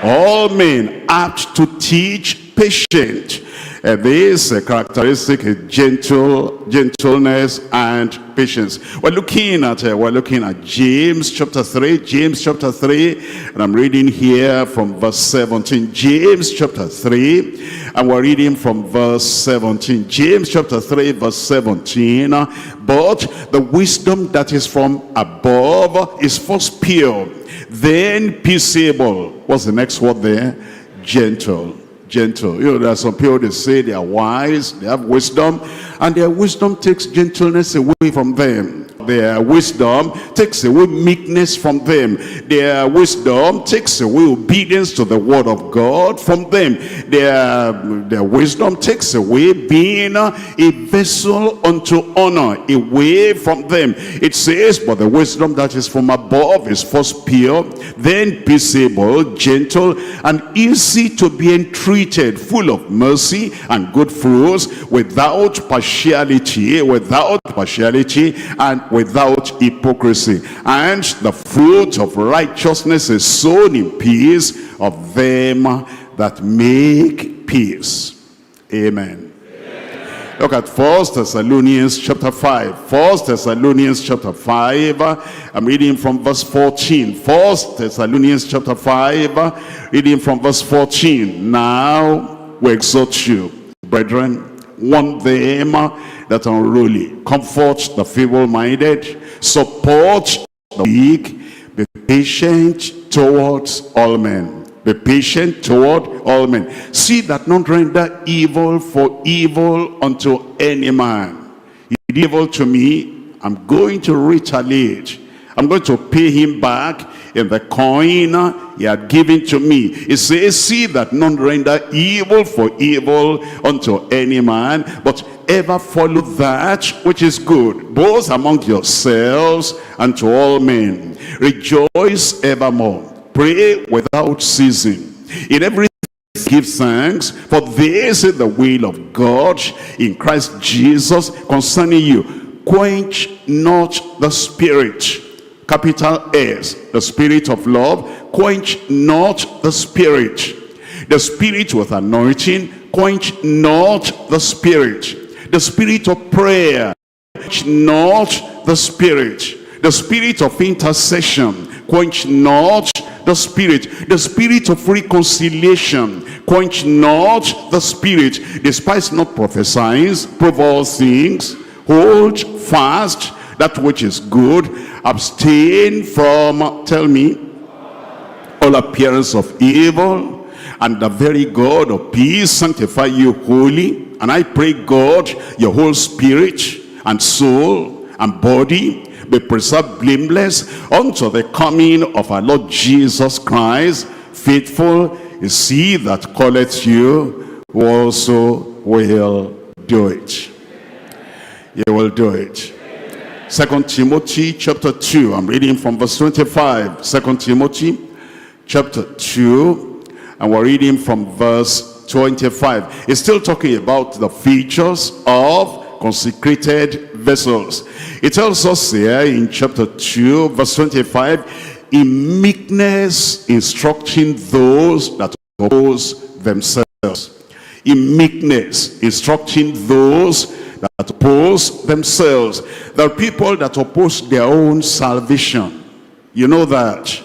All men, apt to teach, patient. This characteristic is gentleness and patience. We're looking at James chapter 3. James chapter 3, and I'm reading here from verse 17. James chapter 3, and we're reading from verse 17. James chapter 3 verse 17. But the wisdom that is from above is first pure, then peaceable. What's the next word there? Gentle. Gentle. You know, there are some people, they say they are wise, they have wisdom, and their wisdom takes gentleness away from them. Their wisdom takes away meekness from them. Their wisdom takes away obedience to the word of God from them. Their wisdom takes away being a vessel unto honor away from them. It says, but the wisdom that is from above is first pure, then peaceable, gentle, and easy to be entreated, full of mercy and good fruits, without partiality, and without hypocrisy. And the fruit of righteousness is sown in peace of them that make peace. Amen. Look at 1 Thessalonians chapter 5. 1 Thessalonians chapter 5. I'm reading from verse 14. 1 Thessalonians chapter 5, reading from verse 14. Now we exhort you, brethren, warn them that are unruly, comfort the feeble-minded, support the weak, be patient towards all men. Be patient toward all men. See that none render evil for evil unto any man. He did evil to me, I'm going to retaliate. I'm going to pay him back in the coin he had given to me. It says, see that none render evil for evil unto any man, but ever follow that which is good, both among yourselves and to all men. Rejoice evermore. Pray without ceasing. In everything give thanks, for this is the will of God in Christ Jesus concerning you. Quench not the spirit. Capital S, the spirit of love. Quench not the spirit. The Spirit with anointing, quench not the Spirit. The Spirit of prayer, quench not the Spirit. The Spirit of intercession, quench not the Spirit. The Spirit of reconciliation, quench not the Spirit. Despise not prophesying, prove all things, hold fast that which is good, abstain from, tell me, all appearance of evil, and the very God of peace sanctify you wholly. And I pray, God, your whole spirit and soul and body be preserved blameless unto the coming of our Lord Jesus Christ. Faithful is he that calleth you, who also will do it. He will do it. 2 Timothy chapter 2, I'm reading from verse 25. 2 Timothy chapter 2, and we're reading from verse 25. It's still talking about the features of consecrated vessels. It tells us here in chapter 2 verse 25, in meekness instructing those that oppose themselves. In meekness instructing those that oppose themselves. There are people that oppose their own salvation. You know that.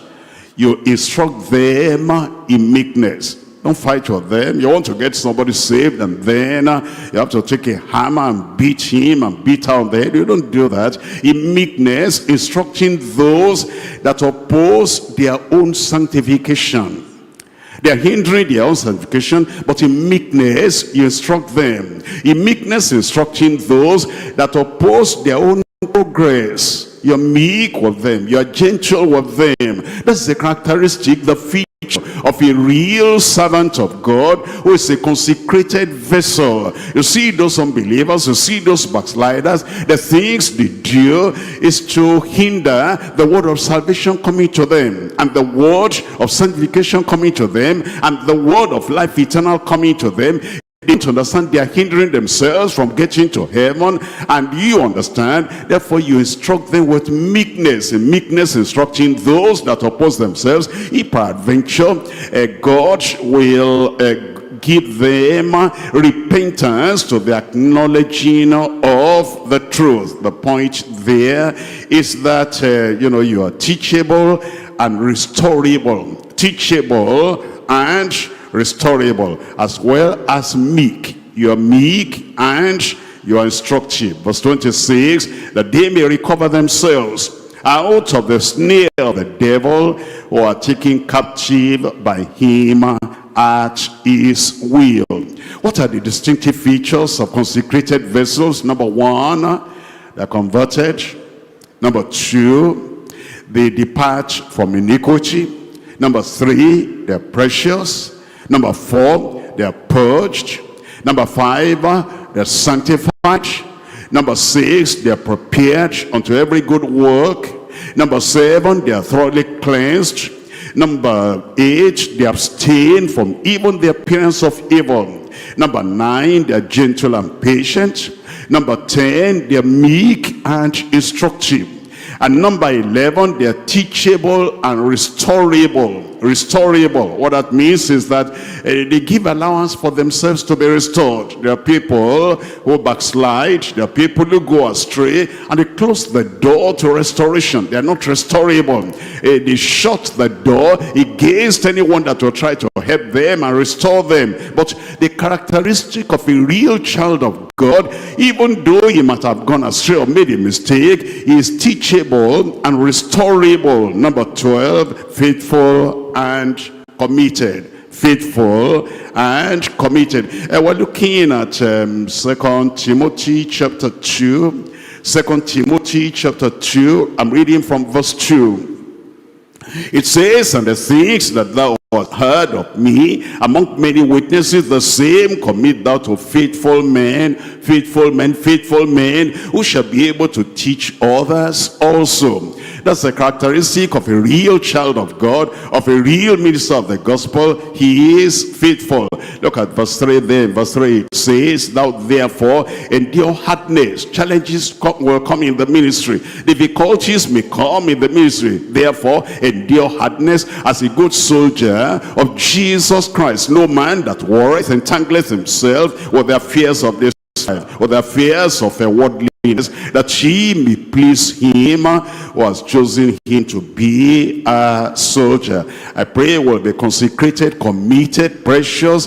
You instruct them in meekness. Don't fight with them. You want to get somebody saved, and then you have to take a hammer and beat him and beat out the head. You don't do that. In meekness, instructing those that oppose their own sanctification. They are hindering their own sanctification, but in meekness, you instruct them. In meekness, instructing those that oppose their own progress. You're meek with them. You're gentle with them. That's the characteristic, the feature of a real servant of God who is a consecrated vessel. You see those unbelievers, you see those backsliders, the things they do is to hinder the word of salvation coming to them, and the word of sanctification coming to them, and the word of life eternal coming to them. They don't understand, they are hindering themselves from getting to heaven, and you understand. Therefore you instruct them with meekness. In meekness instructing those that oppose themselves, if peradventure God will give them repentance to the acknowledging of the truth. The point there is that you are teachable and restorable. Teachable and restorable, as well as meek. You are meek and you are instructive. Verse 26, that they may recover themselves out of the snare of the devil, who are taken captive by him at his will. What are the distinctive features of consecrated vessels? Number one, they're converted. Number two, they depart from iniquity. Number three, they're precious. Number four, they are purged. Number five, they're sanctified. Number six, they are prepared unto every good work. Number seven, they are thoroughly cleansed. Number eight, they abstain from even the appearance of evil. Number nine, they are gentle and patient. Number 10, they are meek and instructive. And number 11, they are teachable and restorable. Restorable. What that means is that they give allowance for themselves to be restored. There are people who backslide. There are people who go astray, and they close the door to restoration. They are not restorable. They shut the door against anyone that will try to help them and restore them. But the characteristic of a real child of God, even though he might have gone astray or made a mistake, he is teachable and restorable. Number 12, faithful and committed. Faithful and committed. We're looking at 2 Timothy chapter 2. 2 Timothy chapter 2. I'm reading from verse 2. It says, and the things that thou hast heard of me among many witnesses, the same commit thou to faithful men, who shall be able to teach others also. That's the characteristic of a real child of God, of a real minister of the gospel. He is faithful. Look at verse 3 there. Verse 3 it says, thou therefore endure hardness. Challenges will come in the ministry. Difficulties may come in the ministry. Therefore endure hardness as a good soldier fire of Jesus Christ. No man that warreth entangleth himself with the affairs of this life, with the affairs of a worldly, that he may please him who has chosen him to be a soldier. I pray we'll be consecrated, committed, precious,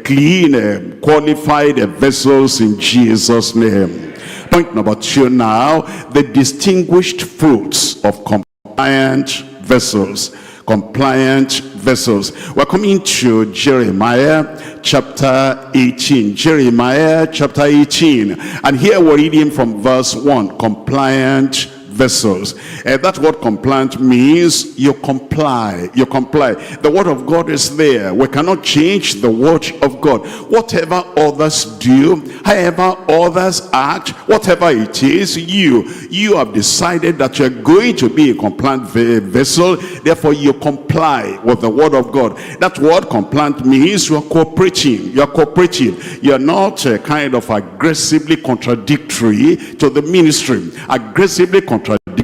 clean, qualified vessels in Jesus' name. Point number 2 now, the distinguished fruits of compliant vessels. Compliant vessels. We're coming to Jeremiah chapter 18. Jeremiah chapter 18. And here we're reading from verse 1. Compliant vessels. That word compliant means you comply. You comply. The word of God is there. We cannot change the word of God. Whatever others do, however others act, whatever it is, you have decided that you're going to be a compliant vessel. Therefore, you comply with the word of God. That word compliant means you're cooperating. You're cooperating. You're not kind of aggressively contradictory to the ministry. Aggressively contradictory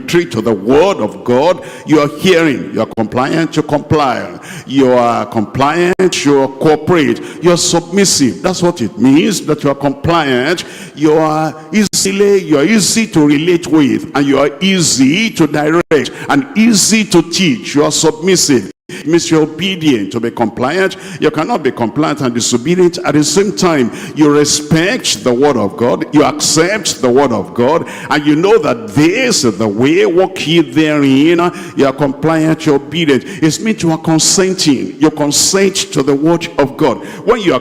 to the word of God. You are hearing, you are compliant, you comply. You are compliant, you cooperate. You are submissive. That's what it means, that you are compliant. You are easy to relate with, and you are easy to direct and easy to teach. You are submissive. It means you're obedient. To be compliant, you cannot be compliant and disobedient at the same time. You respect the word of God, you accept the word of God, and you know that this is the way, walk ye therein. You are compliant, you're obedient. It means you are consenting. You consent to the word of God. When you are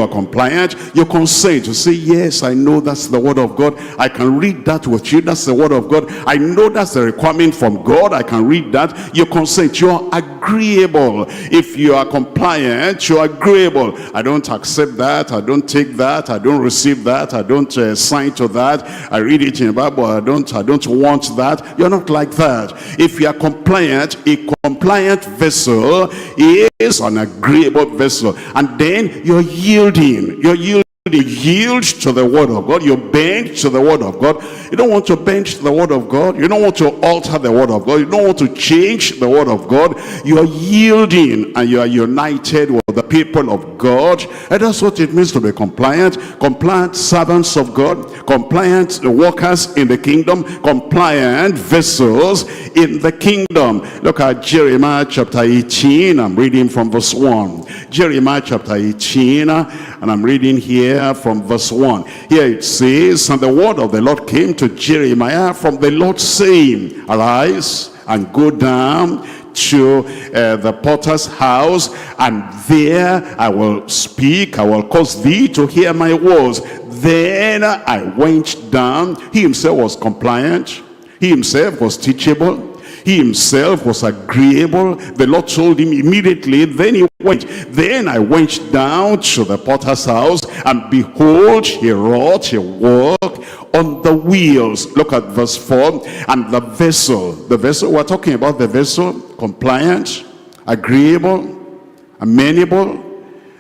compliant, you consent to say, yes, I know that's the word of God. I can read that with you. That's the word of God. I know that's the requirement from God. I can read that. You consent. You are agreeable. If you are compliant, you're agreeable. I don't accept that. I don't take that. I don't receive that. I don't sign to that. I read it in the Bible. I don't want that. You're not like that. If you are compliant, a compliant vessel is an agreeable vessel. And then you're yielding. You yield to the word of God. You bend to the word of God. You don't want to bend to the word of God. You don't want to alter the word of God. You don't want to change the word of God. You are yielding, and you are united with the people of God. And that's what it means to be compliant. Compliant servants of God. Compliant workers in the kingdom. Compliant vessels in the kingdom. Look at Jeremiah chapter 18. I'm reading from verse 1. Jeremiah chapter 18, and I'm reading here from verse 1. Here it says, and the word of the Lord came to Jeremiah from the Lord, saying, arise and go down to the potter's house, and there I will speak. I will cause thee to hear my words. Then I went down. He himself was compliant. He himself was teachable. He himself was agreeable. The Lord told him immediately. Then he went. Then I went down to the potter's house, and behold, he wrought, he worked on the wheels. Look at verse 4. And the vessel, we're talking about the vessel, compliant, agreeable, amenable,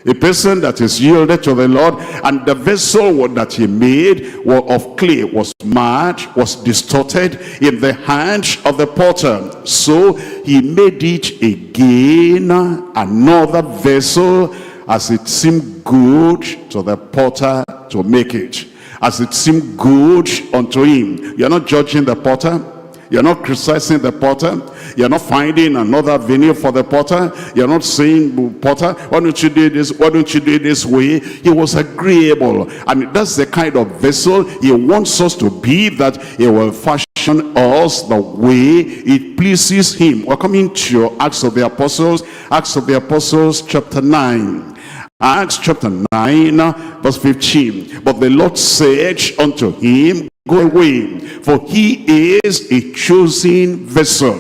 a person that is yielded to the Lord. And the vessel that he made of clay was marred, was distorted in the hand of the potter. So he made it again another vessel, as it seemed good to the potter to make it, as it seemed good unto him. You're not judging the potter. You're not criticizing the potter. You're not finding another venue for the potter. You're not saying, potter, why don't you do this? Why don't you do it this way? He was agreeable. And that's the kind of vessel he wants us to be, that he will fashion us the way it pleases him. We're coming to Acts of the Apostles. Acts of the Apostles chapter 9. Acts chapter 9 verse 15. But the Lord said unto him, go away, for he is a chosen vessel.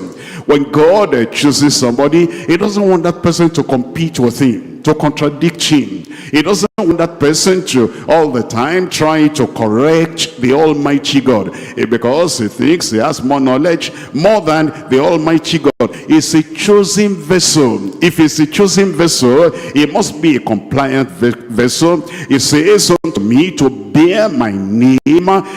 When God chooses somebody, he doesn't want that person to compete with him, to contradict him. He doesn't want that person to all the time try to correct the Almighty God, because he thinks he has more knowledge more than the Almighty God. It's a chosen vessel. If it's a chosen vessel, it must be a compliant vessel. It says unto me to bear my name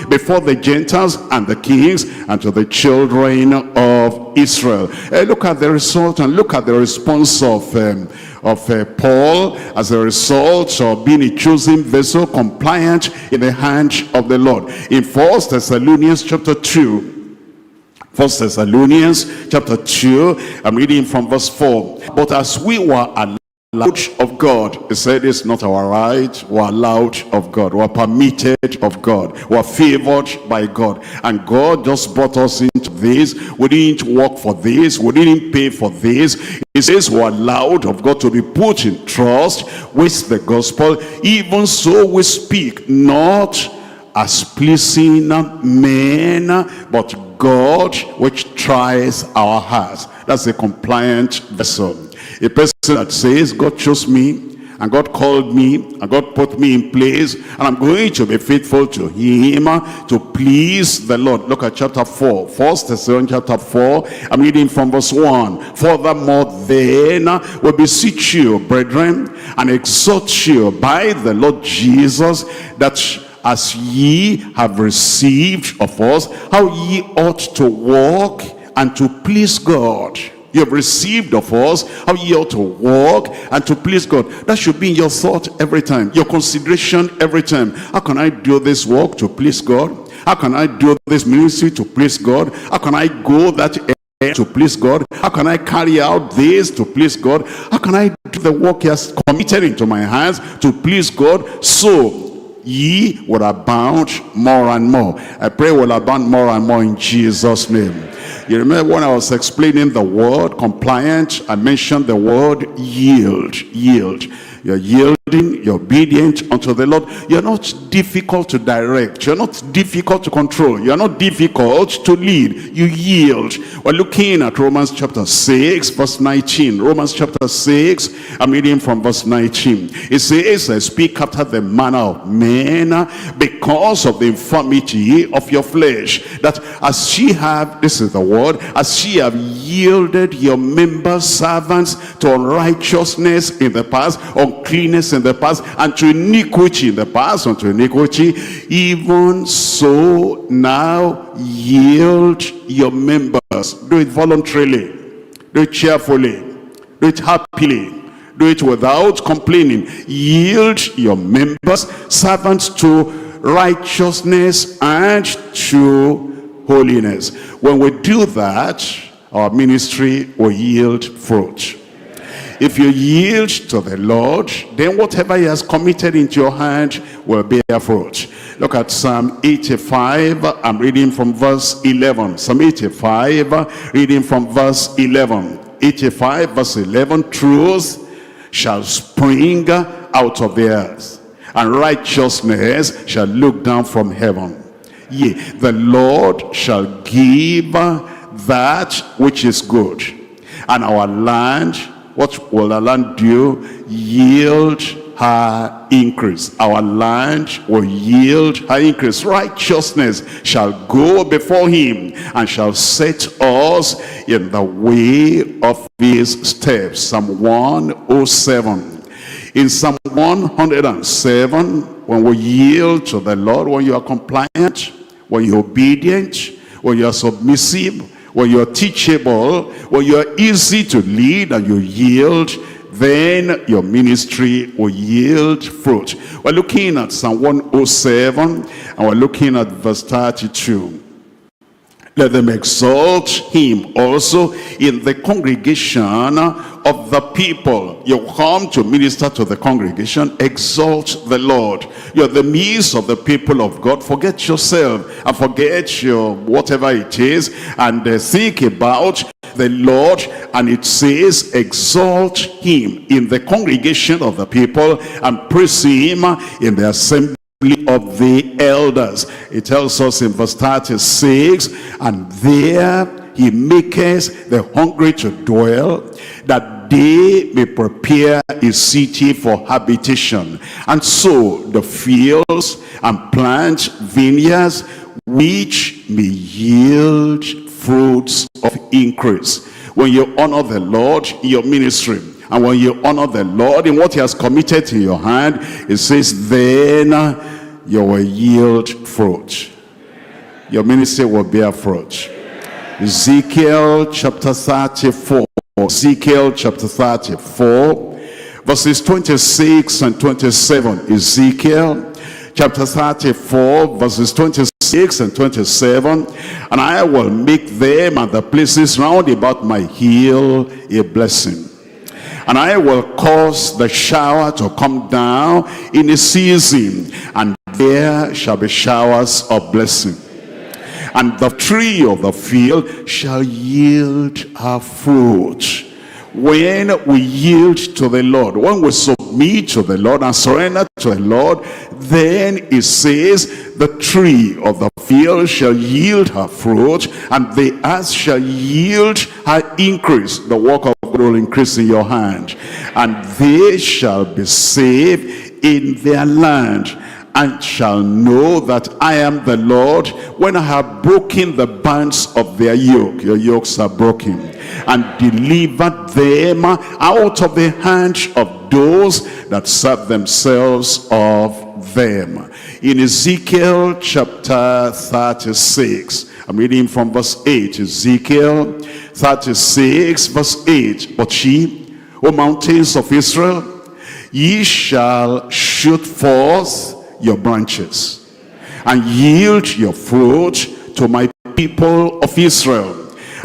before the Gentiles and the kings and to the children of Israel. Look at the result and look at the response of Paul as a result of being a chosen vessel, compliant in the hand of the Lord. In 1 Thessalonians chapter 2, 1 Thessalonians chapter 2, I'm reading from verse 4. But as we were allowed of God, he said it's not our right, we're allowed of God, we're permitted of God, we're favored by God, and God just brought us into this. We didn't work for this, we didn't pay for this. He says we're allowed of God to be put in trust with the gospel. Even so we speak, not as pleasing men, but God which tries our hearts. That's a compliant vessel. A person that says, God chose me, and God called me, and God put me in place, and I'm going to be faithful to him, to please the Lord. Look at chapter 4, 1 Thessalonians chapter 4, I'm reading from verse 1. Furthermore then, we beseech you, brethren, and exhort you by the Lord Jesus, that as ye have received of us, how ye ought to walk and to please God. You have received of us how you ought to walk and to please God. That should be in your thought every time, your consideration every time. How can I do this work to please God? How can I do this ministry to please God? How can I go that area to please God? How can I carry out this to please God? How can I do the work he has committed into my hands to please God? So ye will abound more and more. I pray will abound more and more in Jesus' name. You remember when I was explaining the word compliant, I mentioned the word yield. Yield. You're yielding, you're obedient unto the Lord. You're not difficult to direct. You're not difficult to control. You're not difficult to lead. You yield. We're looking at Romans chapter 6, verse 19. Romans chapter 6, I'm reading from verse 19. It says, I speak after the manner of men, because of the infirmity of your flesh, that as ye have, this is the word, as ye have yielded your members servants to unrighteousness in the past, uncleanness in the past, and to iniquity in the past, unto iniquity, even so now yield your members. Do it voluntarily, do it cheerfully, do it happily, do it without complaining. Yield your members servants to righteousness and to holiness. When we do that, our ministry will yield fruit. If you yield to the Lord, then whatever he has committed into your hand will bear fruit. Look at Psalm 85. I'm reading from verse 11. Psalm 85, reading from verse 11. 85 verse 11. Truth shall spring out of the earth, and righteousness shall look down from heaven. Yea, the Lord shall give that which is good, and our land, what will the land do? Yield her increase. Our land will yield her increase. Righteousness shall go before him, and shall set us in the way of his steps. Psalm 107. In Psalm 107, when we yield to the Lord, when you are compliant, when you're obedient, when you are submissive, when you're teachable, when you're easy to lead and you yield, then your ministry will yield fruit. We're looking at Psalm 107, and we're looking at verse 32. Let them exalt him also in the congregation of the people. You come to minister to the congregation, exalt the Lord. You're the midst of the people of God. Forget yourself and forget your whatever it is, and think about the Lord. And it says, exalt him in the congregation of the people, and praise him in the assembly of the elders. It tells us in verse 36, and there he maketh the hungry to dwell, that they may prepare a city for habitation, and sow the fields, and plant vineyards, which may yield fruits of increase. When you honor the Lord in your ministry, and when you honor the Lord in what he has committed in your hand, it says, then you will yield fruit. Your ministry will bear fruit. Ezekiel chapter 34. Ezekiel chapter 34, verses 26 and 27. Ezekiel chapter 34, verses 26 and 27. And I will make them and the places round about my hill a blessing. And I will cause the shower to come down in a season, and there shall be showers of blessing. And the tree of the field shall yield her fruit. When we yield to the Lord, when we submit to the Lord and surrender to the Lord, then it says, the tree of the field shall yield her fruit, and the earth shall yield her increase. The work of God will increase in your hand. And they shall be saved in their land, and shall know that I am the Lord, when I have broken the bands of their yoke. Your yokes are broken. And delivered them out of the hand of those that serve themselves of them. In Ezekiel chapter 36, I'm reading from verse 8. Ezekiel 36 verse 8. But ye, O mountains of Israel, ye shall shoot forth your branches, and yield your fruit to my people of Israel,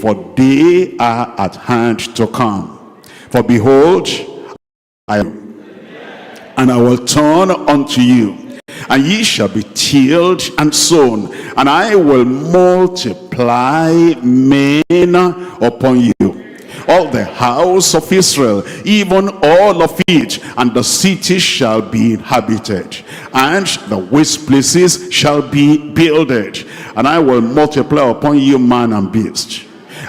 for they are at hand to come. For behold, I am, and I will turn unto you, and ye shall be tilled and sown, and I will multiply men upon you, all the house of Israel, even all of it, and the city shall be inhabited, and the waste places shall be builded, and I will multiply upon you man and beast,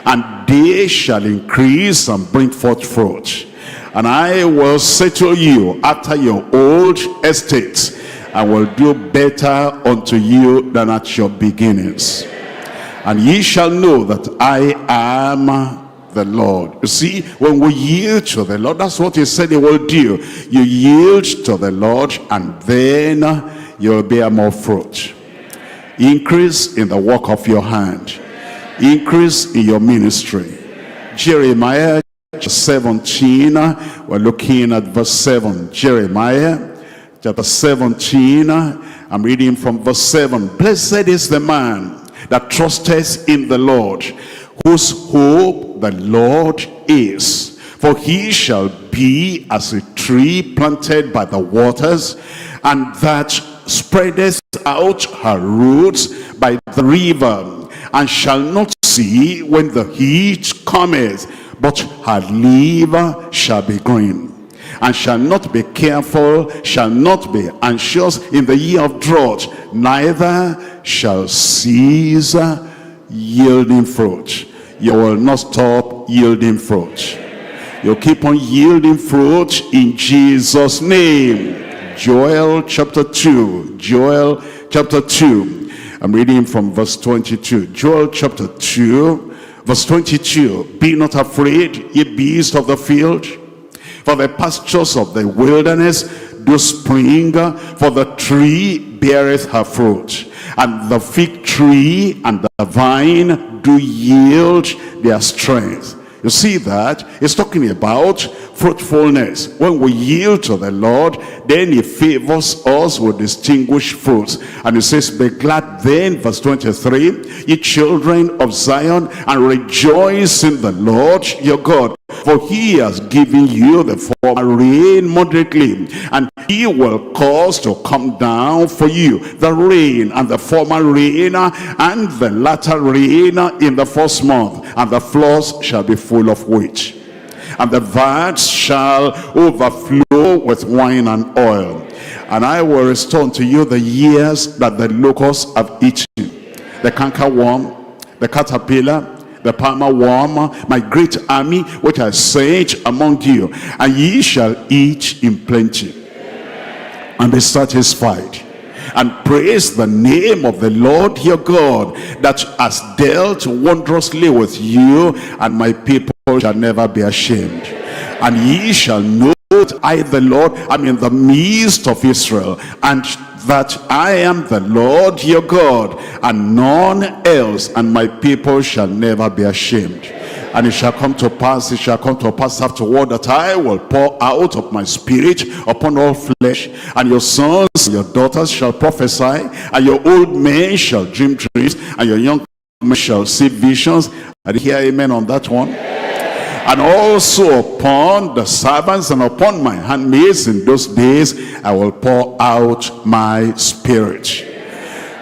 and they shall increase and bring forth fruit, and I will settle you after your old estates, I will do better unto you than at your beginnings, and ye shall know that I am the Lord. You see, when we yield to the Lord, that's what he said he will do. You yield to the Lord, and then you'll bear more fruit. Increase in the work of your hand. Increase in your ministry. Jeremiah 17, we're looking at verse 7. Jeremiah chapter 17, I'm reading from verse 7. Blessed is the man that trusteth in the Lord, whose hope the Lord is. For he shall be as a tree planted by the waters, and that spreadeth out her roots by the river, and shall not see when the heat cometh, but her leaf shall be green, and shall not be careful, shall not be anxious in the year of drought, neither shall cease yielding fruit. You will not stop yielding fruit. You'll keep on yielding fruit in Jesus' name. Joel chapter 2. Joel chapter 2. I'm reading from verse 22. Joel chapter 2, verse 22. Be not afraid, ye beasts of the field, for the pastures of the wilderness do spring, for the tree beareth her fruit, and the fig tree and the vine do yield their strength. You see that? It's talking about fruitfulness. When we yield to the Lord, then he favors us with distinguished fruits. And he says, be glad then, verse 23, ye children of Zion, and rejoice in the Lord your God. For he has given you the former rain moderately, and he will cause to come down for you the rain and the former rain and the latter rain in the first month, and the floors shall be full of wheat, and the vats shall overflow with wine and oil. And I will restore unto you the years that the locusts have eaten, the cankerworm, the caterpillar, the palmer worm, my great army which I sent among you, and ye shall eat in plenty and be satisfied, and praise the name of the Lord your God, that has dealt wondrously with you, and my people shall never be ashamed. And ye shall know that I the Lord am in the midst of Israel, and that I am the Lord your God, and none else, and my people shall never be ashamed. And it shall come to pass, afterward, that I will pour out of my spirit upon all flesh, and your sons and your daughters shall prophesy, and your old men shall dream dreams, and your young men shall see visions. And hear amen on that one. And also upon the servants and upon my handmaids in those days I will pour out my spirit.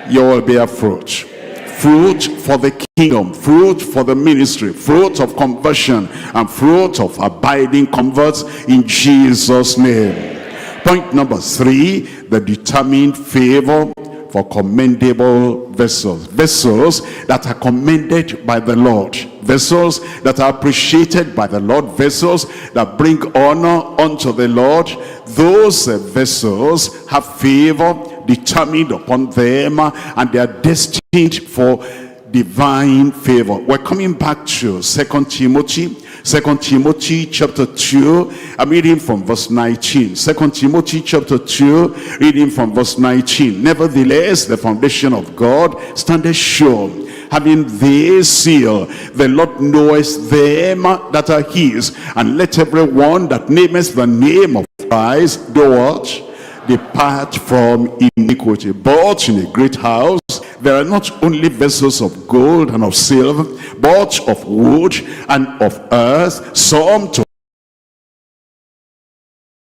You will bear fruit. Fruit for the kingdom, fruit for the ministry, fruit of conversion, and fruit of abiding converts in Jesus' name. Point number 3, the determined favor for commendable vessels. Vessels that are commended by the Lord. Vessels that are appreciated by the Lord. Vessels that bring honor unto the Lord. Those vessels have favor determined upon them, and they are destined for divine favor. We're coming back to 2 Timothy chapter 2. I'm reading from verse 19. 2 Timothy chapter 2, reading from verse 19. Nevertheless, the foundation of God standeth sure, having this seal, the Lord knoweth them that are his, and let everyone that nameth the name of Christ do what? Depart from iniquity. But in a great house there are not only vessels of gold and of silver, but of wood and of earth, some to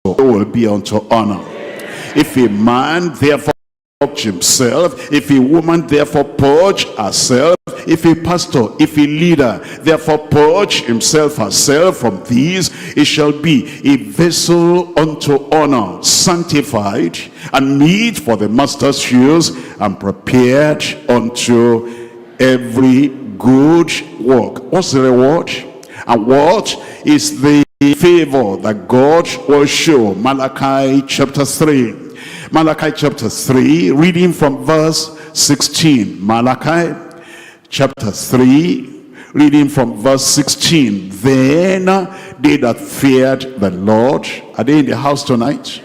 will be unto honor. If a man therefore purge himself, if a woman therefore purge herself, if a pastor, if a leader therefore purge himself herself from these, it shall be a vessel unto honor, sanctified and meet for the master's use, and prepared unto every good work. What's the reward? And what is the favor that God will show? Malachi chapter 3. Malachi chapter 3, reading from verse 16. Malachi chapter 3, reading from verse 16. Then they that feared the Lord, are they in the house tonight?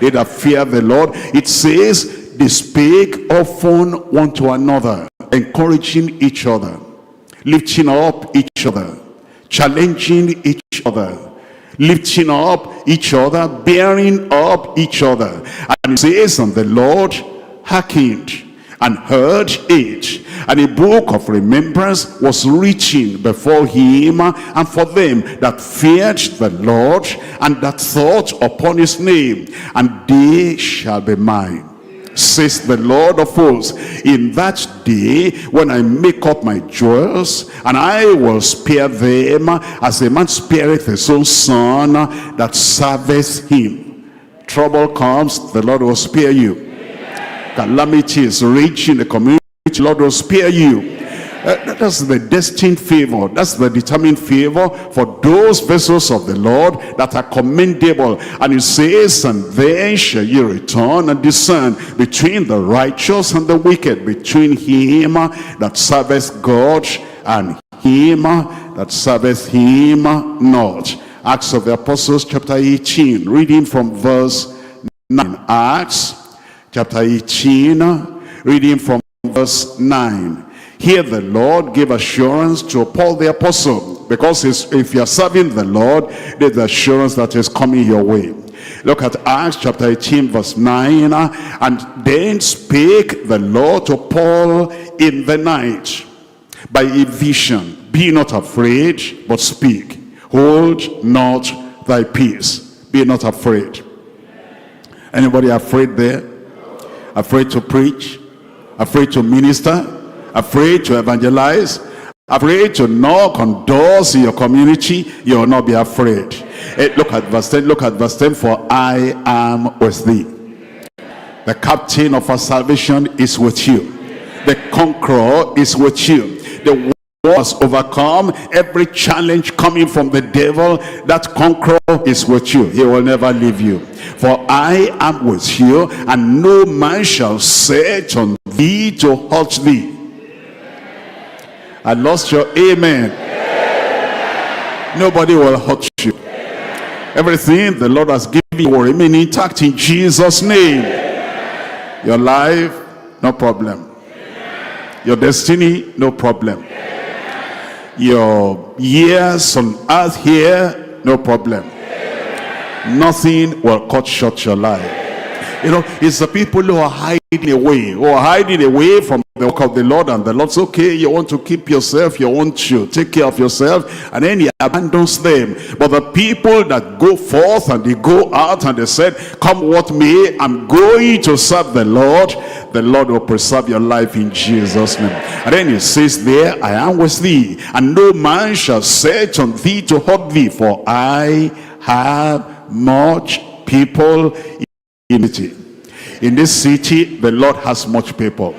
They that fear the Lord, it says, they spake often one to another, encouraging each other, lifting up each other, challenging each other, lifting up each other, bearing up each other. And it says, and the Lord hearkened and heard it, and a book of remembrance was written before him, and for them that feared the Lord, and that thought upon his name, and they shall be mine, says the Lord of hosts, in that day when I make up my jewels, and I will spare them as a man spareth his own son that serveth him. Trouble comes, the Lord will spare you. Calamity is raging in the community, the Lord will spare you. That's the destined favor. That's the determined favor for those vessels of the Lord that are commendable. And it says, and then shall ye return and discern between the righteous and the wicked, between him that serveth God and him that serveth him not. Acts of the Apostles chapter 18, reading from verse 9. Acts chapter 18, reading from verse 9. Here the Lord gave assurance to Paul the apostle, because if you are serving the Lord, there's the assurance that is coming your way. Look at Acts chapter 18 verse 9. And then spake the Lord to Paul in the night by a vision. Be not afraid, but speak. Hold not thy peace. Be not afraid. Anybody afraid there? Afraid to preach? Afraid to minister? Afraid to evangelize? Afraid to knock on doors in your community? You will not be afraid. Hey, look at verse 10. Look at verse 10. For I am with thee. The captain of our salvation is with you. The conqueror is with you. The has overcome every challenge coming from the devil, that conqueror is with you. He will never leave you. For I am with you, and no man shall set on thee to hurt thee. I lost your amen. Nobody will hurt you. Everything the Lord has given you will remain intact in Jesus' name. Your life, no problem. Your destiny, no problem. Your years on earth here, no problem. Nothing will cut short your life. You know, it's the people who are hiding away from the work of the Lord, and the Lord's okay, you want to keep yourself, you want to take care of yourself, and then he abandons them. But the people that go forth and they go out and they said, come what may, I'm going to serve the Lord will preserve your life in Jesus' name. And then he says there, I am with thee, and no man shall set on thee to hurt thee, for I have much people in it. In this city, the Lord has much people.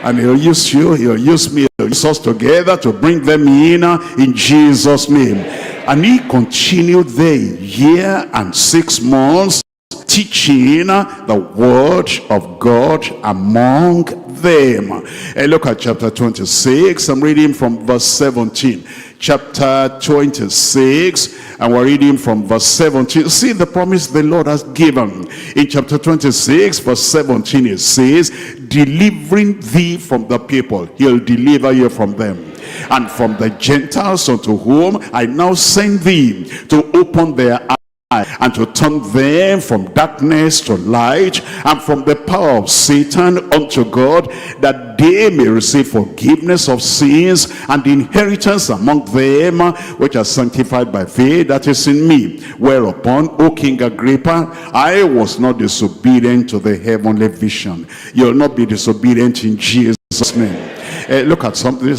And he'll use you, he'll use me, he'll use us together to bring them in Jesus' name. And he continued there a year and 6 months, teaching the word of God among them. And look at chapter 26. I'm reading from verse 17. Chapter 26, and we're reading from verse 17. See the promise the Lord has given. In chapter 26, verse 17, it says, delivering thee from the people. He'll deliver you from them. And from the Gentiles unto whom I now send thee, to open their eyes, and to turn them from darkness to light, and from the power of Satan unto God, that they may receive forgiveness of sins and inheritance among them which are sanctified by faith that is in me. Whereupon, O King Agrippa, I was not disobedient to the heavenly vision. You'll not be disobedient in Jesus' name. Look at something.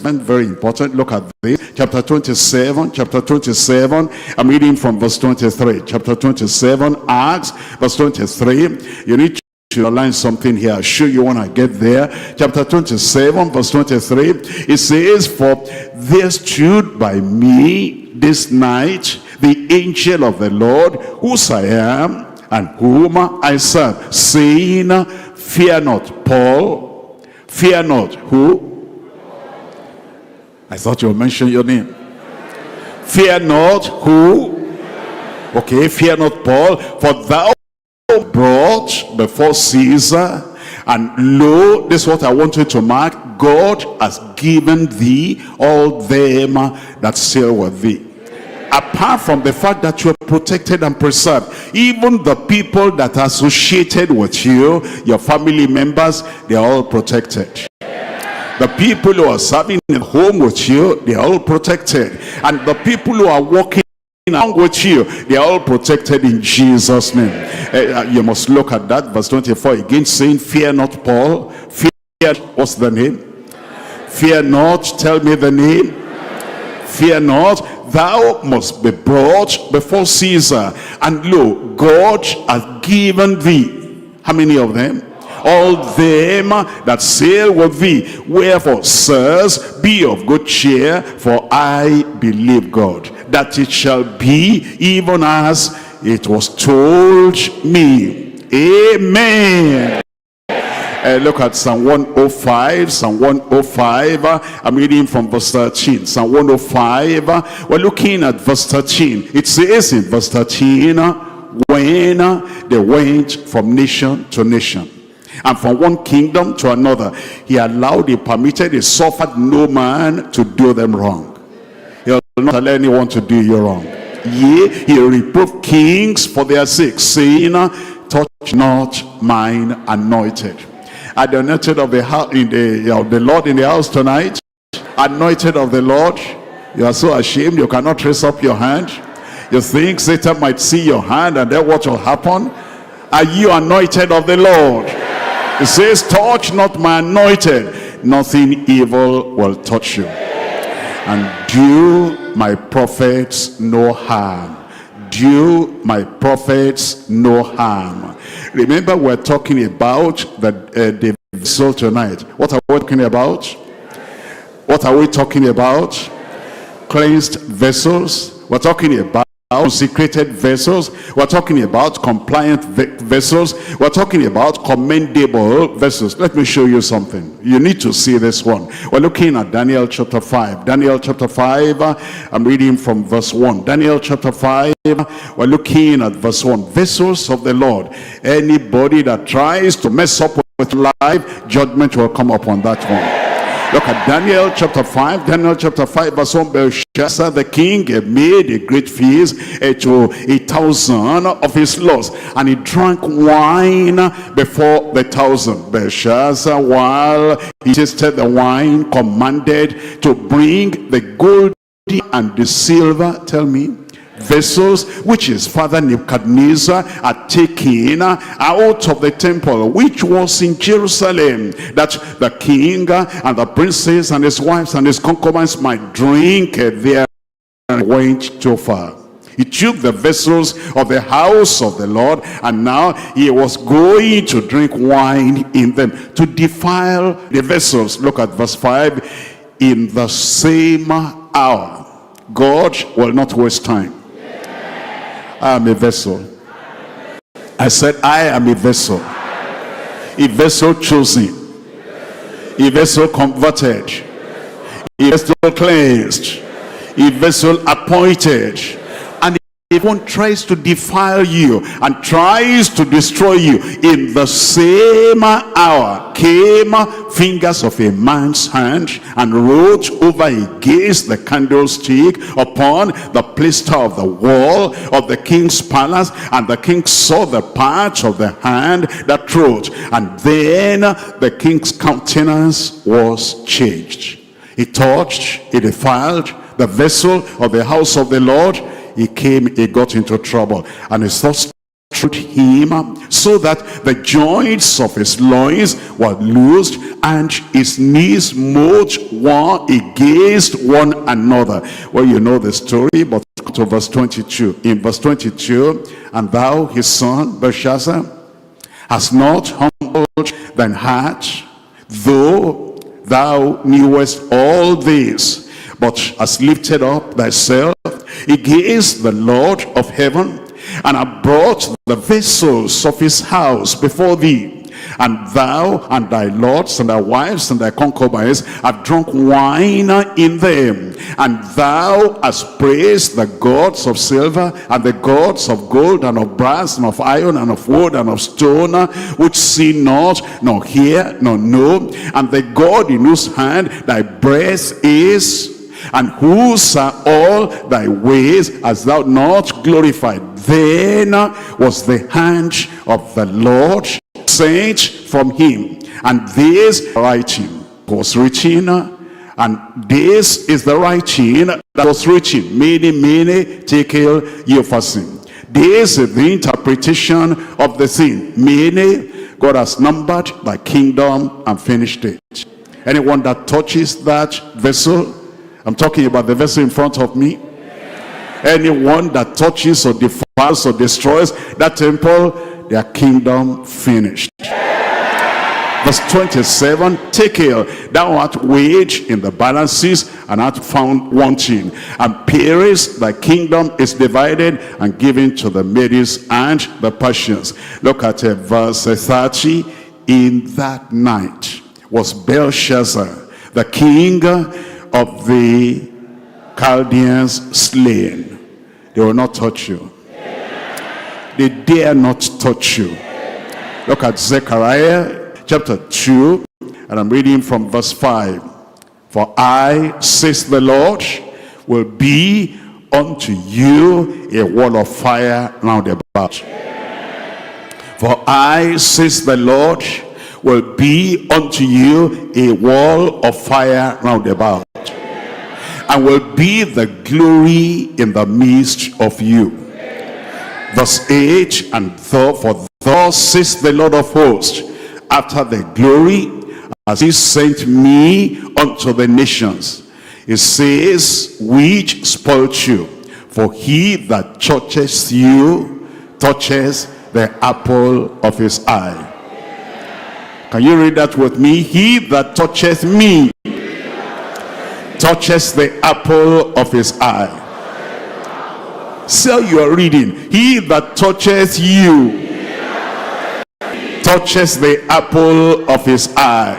Very important. Look at this. Chapter 27. I'm reading from verse 23. Chapter 27, Acts, verse 23. You need to align something here. I'll show you when I get there. Chapter 27, verse 23. It says, for there stood by me this night the angel of the Lord, whose I am and whom I serve, saying, fear not, Paul. Fear not. Who? I thought you would mention your name. Fear not. Who? Okay, fear not, Paul, for thou brought before Caesar, and lo, this is what I want you to mark, God has given thee all them that sail with thee. Apart from the fact that you are protected and preserved, even the people that are associated with you, your family members, they are all protected. The people who are serving at home with you, they are all protected. And the people who are walking along with you, they are all protected in Jesus' name. You must look at that, verse 24 again, saying, fear not, Paul. Fear, what's the name? Fear not, tell me the name. Fear not, thou must be brought before Caesar. And lo, God hath given thee, how many of them? All them that sail with thee. Wherefore, sirs, be of good cheer, for I believe God, that it shall be even as it was told me. Amen. Look at Psalm 105. Psalm 105. I'm reading from verse 13. Psalm 105. We're looking at verse 13. It says in verse 13, when they went from nation to nation, and from one kingdom to another, he allowed, he permitted, he suffered no man to do them wrong. He will not allow anyone to do you wrong. Yea, he reproved kings for their sake, saying, touch not mine anointed. Are the anointed of the house in the Lord in the house tonight? Anointed of the Lord. You are so ashamed you cannot raise up your hand. You think Satan might see your hand, and then what will happen? Are you anointed of the Lord? It says, touch not my anointed, nothing evil will touch you. And do my prophets no harm. Do my prophets no harm. Remember, we're talking about the vessel tonight. What are we talking about? What are we talking about? Cleansed vessels. We're talking about consecrated vessels. We're talking about compliant vessels. We're talking about commendable vessels. Let me show you something. You need to see this one. We're looking at Daniel chapter 5. Daniel chapter 5, I'm reading from verse 1. Daniel chapter 5, we're looking at verse 1. Vessels of the Lord. Anybody that tries to mess up with life, judgment will come upon that one. Look at Daniel chapter 5. Daniel chapter 5 verse 1. Belshazzar the king made a great feast to 1,000 of his lords, and he drank wine before the 1,000. Belshazzar, while he tasted the wine, commanded to bring the gold and the silver, tell me, vessels which his father Nebuchadnezzar had taken out of the temple which was in Jerusalem, that the king and the princes and his wives and his concubines might drink there. And went too far. He took the vessels of the house of the Lord, and now he was going to drink wine in them, to defile the vessels. Look at verse 5. In the same hour, God will not waste time. I am a vessel. I said I am a vessel. A vessel chosen. A vessel converted. A vessel cleansed. A vessel appointed. And if one tries to defile you and tries to destroy you, in the same hour came fingers of a man's hand and wrote over against the candlestick upon the plaster of the wall of the king's palace. And the king saw the part of the hand that wrote, and then the king's countenance was changed. He touched, he defiled the vessel of the house of the Lord. He got into trouble, and his thoughts struck him, so that the joints of his loins were loosed, and his knees smote one against one another. Well, you know the story, but to verse 22. In verse 22, and thou, his son Belshazzar, hast not humbled thine heart, though thou knewest all this, but hast lifted up thyself against the Lord of heaven, and have brought the vessels of his house before thee. And thou and thy lords and thy wives and thy concubines have drunk wine in them. And thou hast praised the gods of silver and the gods of gold and of brass and of iron and of wood and of stone, which see not, nor hear, nor know, and the God in whose hand thy breath is, and whose are all thy ways, hast thou not glorified. Then was the hand of the Lord sent from him, and this writing was written, and this is the writing that was written, mene, tekel, upharsin. This is the interpretation of the thing. Mene, God has numbered thy kingdom and finished it. Anyone that touches that vessel, I'm talking about the vessel in front of me. Anyone that touches or defiles or destroys that temple, their kingdom finished. Verse 27, tekel, thou art weighed in the balances and art found wanting. And Paris, thy kingdom is divided and given to the Medes and the Persians. Look at verse 30. In that night was Belshazzar, the king of the Chaldeans, slain. They will not touch you. They dare not touch you. Look at Zechariah chapter 2, and I'm reading from verse 5. For I, says the Lord, will be unto you a wall of fire round about. For I, says the Lord, will be unto you a wall of fire round about, and will be the glory in the midst of you. Verse 8, and for thus says the Lord of hosts, after the glory, as he sent me unto the nations, it says, which spoiled you, for he that touches you touches the apple of his eye. Can you read that with me? He that toucheth me touches the apple of his eye. So you are reading, he that touches you touches the apple of his eye.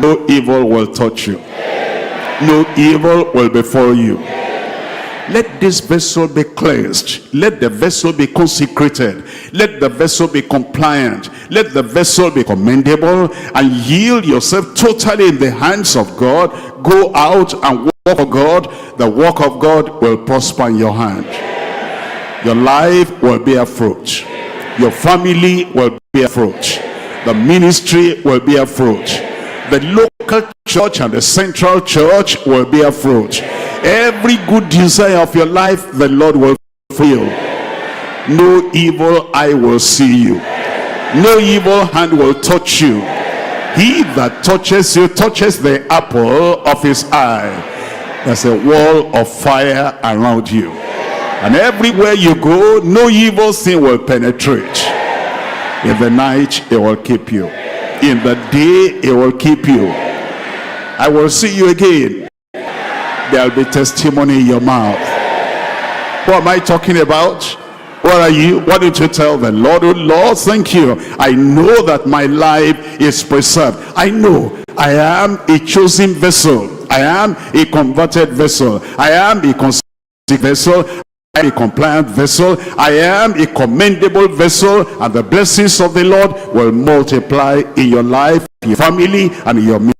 No evil will touch you. No evil will befall you. Let this vessel be cleansed. Let the vessel be consecrated. Let the vessel be compliant. Let the vessel be commendable, and yield yourself totally in the hands of God. Go out and work for God. The work of God will prosper in your hand. Your life will bear fruit. Your family will bear fruit. The ministry will bear fruit. The local church and the central church will bear fruit. Every good desire of your life, the Lord will fulfill. No evil eye will see you. No evil hand will touch you. He that touches you touches the apple of his eye. There's a wall of fire around you. And everywhere you go, no evil thing will penetrate. In the night, it will keep you. In the day, it will keep you. I will see you again. There will be testimony in your mouth. What am I talking about? What are you? Why don't you tell the Lord, oh Lord, thank you. I know that my life is preserved. I know I am a chosen vessel. I am a converted vessel. I am a consecrated vessel. I am a compliant vessel. I am a commendable vessel. And the blessings of the Lord will multiply in your life, your family, and in your ministry.